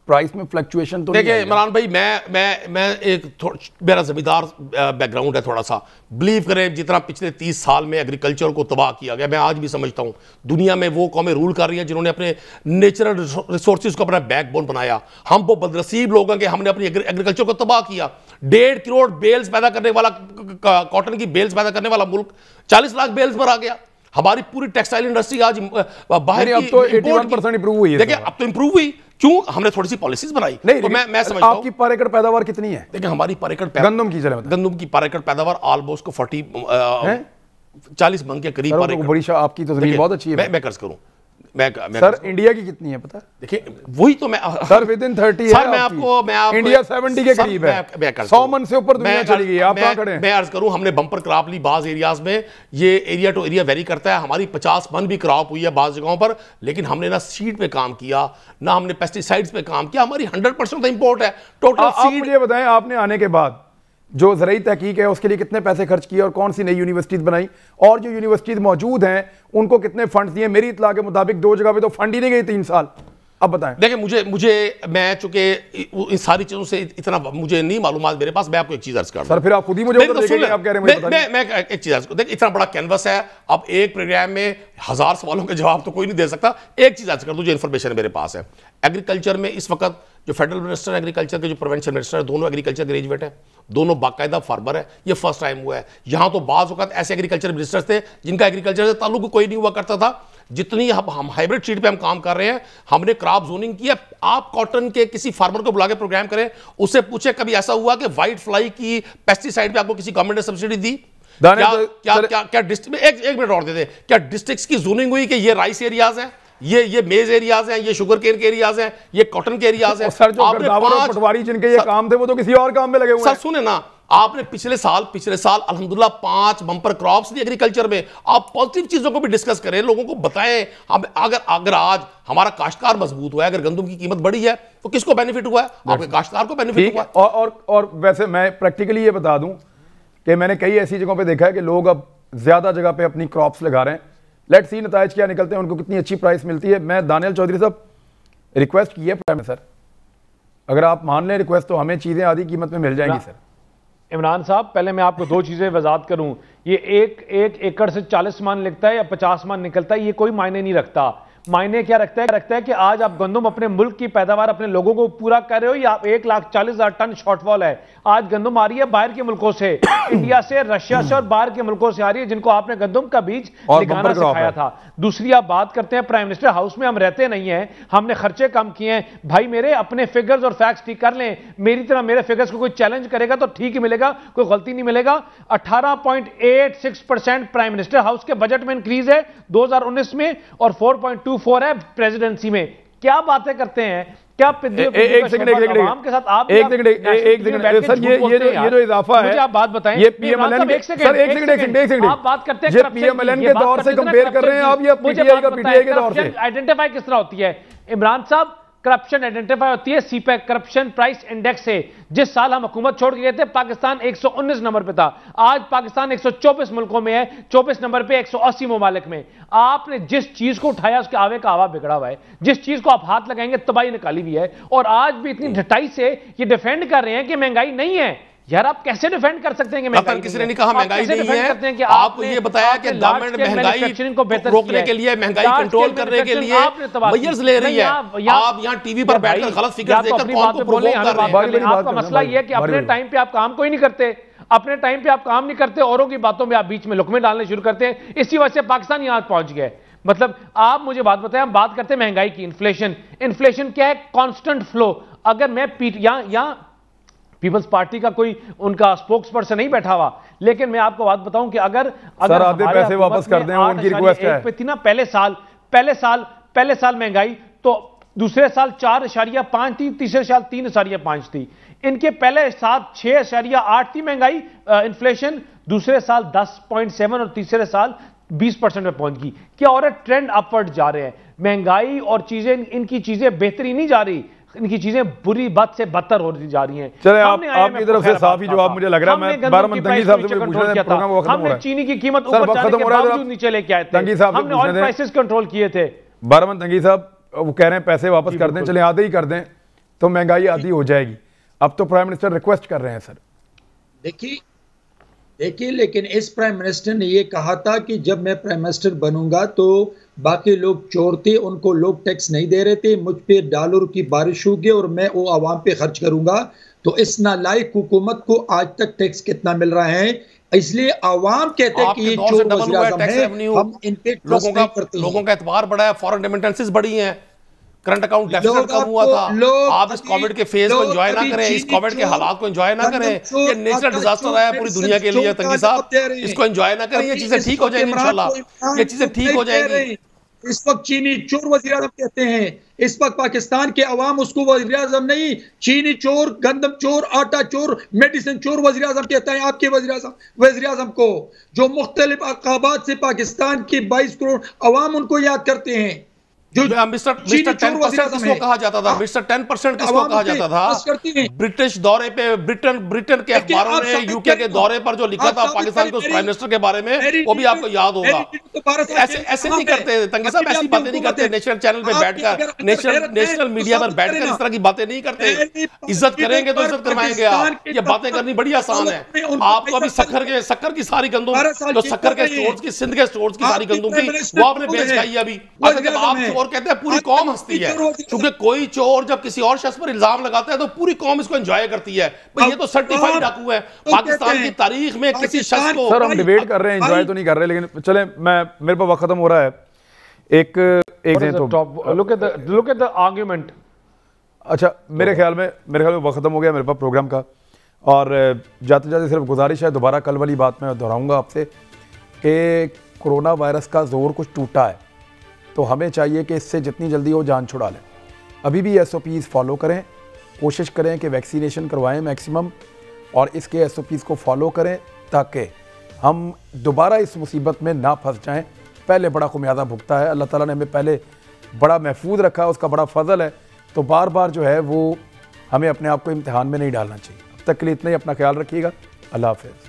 प्राइस में फ्लक्चुएशन तो देखिए इमरान भाई, मैं मेरा जमींदार बैकग्राउंड है थोड़ा सा, बिलीव करें जितना पिछले 30 साल में एग्रीकल्चर को तबाह किया गया, मैं आज भी समझता हूं दुनिया में वो कौमें रूल कर रही हैं जिन्होंने अपने नेचुरल रिसोर्सेज को अपना बैकबोन बनाया। हम वो बदनसीब लोग हैं कि हमने अपनी एग्रीकल्चर को तबाह किया। 1.5 करोड़ बेल्स पैदा करने वाला, कॉटन की बेल्स पैदा करने वाला मुल्क 40 लाख बेल्स पर आ गया। हमारी पूरी टेक्सटाइल इंडस्ट्री आज बाहर अब तो 81% इंप्रूव हुई है। देखिए अब तो इंप्रूव हुई, क्यों? हमने थोड़ी सी पॉलिसीज बनाई। नहीं, तो मैं समझता हूं आपकी पर एकड़ पैदावार कितनी है? देखिए हमारी पर एकड़ गंदम की, चले गंदम की पर एकड़ पैदावार ऑलमोस्ट को 40 40 मन के करीब पर एकड़। बड़ी आपकी तो जमीन बहुत अच्छी है। मैं कर्ज करूं, सर इंडिया की कितनी है पता? देखिए वही तो मैं सर विद इन 30 सर मैं आपको इंडिया 70 के करीब है, 100 मन से ऊपर दुनिया चली गई, आप कहां खड़े हैं? मैं अर्ज करूं, हमने बम्पर क्रॉप ली बाज एरियाज में, ये एरिया टू एरिया वेरी करता है, हमारी 50 मन भी क्रॉप हुई है बाज जगहों पर, लेकिन हमने ना सीड पे काम किया ना हमने पेस्टिसाइड्स पे काम किया, हमारी 100% इंपोर्ट है टोटल सीड। मुझे बताएं आपने आने के बाद जो ज़राई तहकीक है उसके लिए कितने पैसे खर्च किए और कौन सी नई यूनिवर्सिटीज़ बनाई, और जो यूनिवर्सिटीज़ मौजूद हैं उनको कितने फंड दिए? मेरी इत्तला के मुताबिक 2 जगह पे तो फंड ही नहीं गए 3 साल। अब बताएं। देखिए मुझे मैं चूंकि इन सारी चीज़ों से इतना मुझे नहीं मालूमात मेरे पास, मैं आपको एक चीज़ अर्ज कर दूं। सर फिर आप खुद ही मुझे उधर देखेंगे, आप कह रहे हैं मैं एक चीज़ अर्ज करूं। देखिए इतना बड़ा कैनवस है, अब एक प्रोग्राम में 1000 सवालों के जवाब तो कोई नहीं दे सकता। एक चीज़ अर्ज कर दूं जो इन्फॉर्मेशन मेरे पास है, एग्रीकल्चर में इस वक्त जो फेडरल मिनिस्टर एग्रीकल्चर के जो प्रोविंशियल मिनिस्टर है दोनों एग्रीकल्चर ग्रेजुएट है, दोनों बाकायदा फार्मर है, ये फर्स्ट टाइम हुआ है। यहाँ तो बाज़ वक्त ऐसे एग्रीकल्चर मिनिस्टर थे जिनका एग्रीकल्चर से ताल्लुक कोई नहीं हुआ करता था। जितनी हम हाइब्रिड सीड पे हम काम कर रहे हैं, हमने क्रॉप जोनिंग किया। आप कॉटन के किसी फार्मर को बुला के प्रोग्राम करें, उससे पूछे कभी ऐसा हुआ कि व्हाइट फ्लाई की पेस्टिसाइड पे आपको किसी गवर्नमेंट ने सब्सिडी दी? क्या डिस्ट्रिक्ट में एक मिनट और दे दे, क्या डिस्ट्रिक्ट्स की जोनिंग हुई कि ये राइस एरियाज हैं, ये मेज एरियाज हैं, ये शुगर केन के एरियाज हैं, ये कॉटन के एरियाज हैं? सर जो गर्दावर और पटवारी जिनके ये काम थे वो तो किसी और काम में लगे हुए हैं। सर सुने ना, आपने पिछले साल अल्हम्दुलिल्लाह 5 बम्पर क्रॉप्स दी एग्रीकल्चर में। आप पॉजिटिव चीजों को भी डिस्कस करें, लोगों को बताएं। हम अगर आज हमारा काश्तकार मजबूत हुआ है, अगर गंदम की कीमत बढ़ी है तो किसको बेनिफिट हुआ है? आपके काश्तकार को बेनिफिट हुआ है। और वैसे मैं प्रैक्टिकली ये बता दूं कि मैंने कई ऐसी जगहों पे देखा है कि लोग अब ज्यादा जगह पे अपनी क्रॉप्स लगा रहे हैं। लेट्स सी नताइज क्या निकलते हैं, उनको कितनी अच्छी प्राइस मिलती है। मैं दानियल चौधरी साहब रिक्वेस्ट की है प्राइम मिनिस्टर, अगर आप मान लें रिक्वेस्ट तो हमें चीजें आधी कीमत में मिल जाएंगी। सर इमरान साहब पहले मैं आपको 2 चीजें वजाहत करूं, ये एक एकड़ से 40 मन निकलता है या 50 मन निकलता है, ये कोई मायने नहीं रखता। मायने क्या रखता है कि आज आप गंदम अपने मुल्क की पैदावार अपने लोगों को पूरा कर रहे हो या 1,40,000 टन शॉर्टफॉल है। आज गंदम आ रही है बाहर के मुल्कों से, इंडिया से, रशिया से और बाहर के मुल्कों से आ रही है, जिनको आपने गंदम का बीज लगाना सिखाया था। दूसरी आप बात करते हैं प्राइम मिनिस्टर हाउस में हम रहते नहीं हैं, हमने खर्चे कम किए हैं। भाई मेरे अपने फिगर्स और फैक्ट्स ठीक कर लें, मेरी तरह मेरे फिगर्स को कोई चैलेंज करेगा तो ठीक ही मिलेगा, कोई गलती नहीं मिलेगा। 18.86% प्राइम मिनिस्टर हाउस के बजट में इंक्रीज है 2019 में और 4.24 है प्रेसिडेंसी में। क्या बातें करते हैं, क्या एक सर ये जो इजाफा है, आप बात बताएं, ये पीएमएलएन आप बात करते हैं पीएमएलएन के दौर से कंपेयर कर रहे हैं आप, ये पीटीआई का पीटीआई के दौर से आइडेंटिफाई किस तरह होती है इमरान साहब? करप्शन आइडेंटिफाई होती है सीपैक करप्शन प्राइस इंडेक्स से। जिस साल हम हुकूमत छोड़ के गए थे पाकिस्तान 119 नंबर पे था, आज पाकिस्तान 124 मुल्कों में है, 24 नंबर पे 180 ममालिक में। आपने जिस चीज को उठाया उसके आवे का आवा बिगड़ा हुआ है, जिस चीज को आप हाथ लगाएंगे तबाही निकाली हुई है। और आज भी इतनी ढटाई से ये डिफेंड कर रहे हैं कि महंगाई नहीं है। यार आप कैसे डिफेंड कर सकते हैं कि महंगाई? किसी ने नहीं कहा महंगाई नहीं है। आपको ये बताया कि गवर्नमेंट महंगाई को रोकने के लिए, महंगाई कंट्रोल करने के लिए मेजर्स ले रही है। आप यहाँ टीवी पर बैठकर गलत फिगर देकर कौन को प्रोवोक कर रहे हैं? आपका मसला ये है कि अपने टाइम पे आप काम कोई नहीं करते, अपने टाइम पे आप काम नहीं करते, औरों की बातों में आप बीच में लुकमे डालने शुरू करते हैं। इसी वजह से पाकिस्तान यहाँ पहुंच गए। मतलब आप मुझे बात बताएं, हम बात करते हैं महंगाई की, इन्फ्लेशन क्या है? Constant flow. अगर मैं यहाँ पीपल्स पार्टी का कोई उनका स्पोक्स पर्सन नहीं बैठा हुआ, लेकिन मैं आपको बात बताऊं कि अगर आधे पैसे वापस कर दें, उनकी रिक्वेस्ट है। पे थी ना पहले साल महंगाई, तो दूसरे साल 4.5 थी, तीसरे साल 3.5 थी। इनके पहले साल 6.8 थी महंगाई इन्फ्लेशन, दूसरे साल 10.7 और तीसरे साल 20% में पहुंच गई। क्या और ट्रेंड अपवर्ड जा रहे हैं महंगाई और चीजें, इनकी चीजें बेहतरी नहीं जा रही, इनकी चीजें बुरी बात से बदतर हो जा रही हैं। चले आपकी तरफ से साफ ही जवाब मुझे लग रहा है। मैं बारमन तंगी साहब से पूछ रहा था, प्रोग्राम खत्म हो रहा है। चीनी की कीमत ऊपर जाने के बावजूद नीचे लेके आए थे, तंगी साहब हमने ऑयल प्राइसेस कंट्रोल किए थे। बारमन तंगी साहब वो कह रहे हैं पैसे वापस कर दें, चले आधे ही कर दें तो महंगाई आधी हो जाएगी। अब तो प्राइम मिनिस्टर रिक्वेस्ट कर रहे हैं। सर देखिए लेकिन इस प्राइम मिनिस्टर ने ये कहा था कि जब मैं प्राइम मिनिस्टर बनूंगा तो बाकी लोग चोर थे, उनको लोग टैक्स नहीं दे रहे थे, मुझ पे डॉलर की बारिश होगी और मैं वो आवाम पे खर्च करूंगा। तो इस नालायक हुकूमत को आज तक टैक्स कितना मिल रहा है? इसलिए आवाम कहते हैं कि ये चोर वज़ीर-ए-आज़म है, हम इन पे ट्रस्ट नहीं करते। लोगों का एतबार बढ़ा है, फॉरेन रेमिटेंसेस बढ़ी हैं, करंट अकाउंट डेफिसिट कम हुआ था। आप इस कोविड के फेज को एंजॉय ना करें, इस कोविड के हालात को एंजॉय ना करें। ये नेचुरल डिजास्टर आया पूरी दुनिया के लिए तंगी साहब, इसको एंजॉय ना करें। ये चीजें ठीक हो जाएंगी इंशाल्लाह, ये चीजें ठीक हो जाएंगी। इस वक्त चीनी चोर वज़ीर आज़म कहते हैं, इस वक्त पाकिस्तान के अवाम उसको वज़ीर आज़म नहीं, चीनी चोर, गंदम चोर, आटा चोर, मेडिसिन चोर वज़ीर आज़म कहता है आपके वज़ीर आज़म को, जो मुख्तलिफ अक़ाबात से पाकिस्तान की 22 करोड़ अवाम उनको याद करते हैं। मिस्टर 10% किसको कहा जाता था? मिस्टर 10% किसको कहा जाता था? ब्रिटिश दौरे पे, ब्रिटेन के अखबारों ने यूके के दौरे पर जो लिखा था पाकिस्तान के उस प्राइम मिनिस्टर के बारे में, वो भी आपको याद होगा। ऐसे नहीं करते तंगी साहब, ऐसी बातें नहीं करते नेशनल चैनल पे बैठकर, नेशनल मीडिया पर बैठकर इस तरह की बातें नहीं करते। इज्जत करेंगे तो इज्जत करवाएंगे आप। ये बातें करनी बड़ी आसान है। आपको अभी शक्कर की सारी गंदम, जो शक्कर के स्टोर्स की, सिंध के स्टोर्स की सारी गंदम की, वो आपने बेच खाई है अभी। जब आप और कहते हैं पूरी कौम हंसती है, क्योंकि कोई चोर जब किसी और शख्स पर इल्जाम लगाता है तो पूरी कौम इसको एंजॉय करती है। भाई ये तो सर्टिफाइड डाकू है पाकिस्तान की तारीख में किसी शख्स को। सर हम डिबेट कर रहे हैं, एंजॉय तो नहीं कर रहे, लेकिन चले मेरे पास वक्त खत्म हो रहा है। एक लुक एट द आर्गुमेंट। अच्छा, मेरे ख्याल में वक्त खत्म हो गया मेरे पास प्रोग्राम का, और जाते जाते सिर्फ गुजारिश है, दोबारा कल वाली बात मैं दोहराऊंगा आपसे कि कोरोना वायरस का जोर कुछ टूटा है, तो हमें चाहिए कि इससे जितनी जल्दी हो जान छुड़ा लें। अभी भी SOPs फॉलो करें, कोशिश करें कि वैक्सीनेशन करवाएं मैक्सिमम, और इसके SOPs को फॉलो करें ताकि हम दोबारा इस मुसीबत में ना फंस जाएं। पहले बड़ा खुमियाजा भुगता है, अल्लाह ताला ने हमें पहले बड़ा महफूज रखा है, उसका बड़ा फजल है, तो बार बार जो है वो हमें अपने आप को इम्तिहान में नहीं डालना चाहिए। अब तक के लिए इतना ही, अपना ख्याल रखिएगा। अल्लाह हाफ़िज़।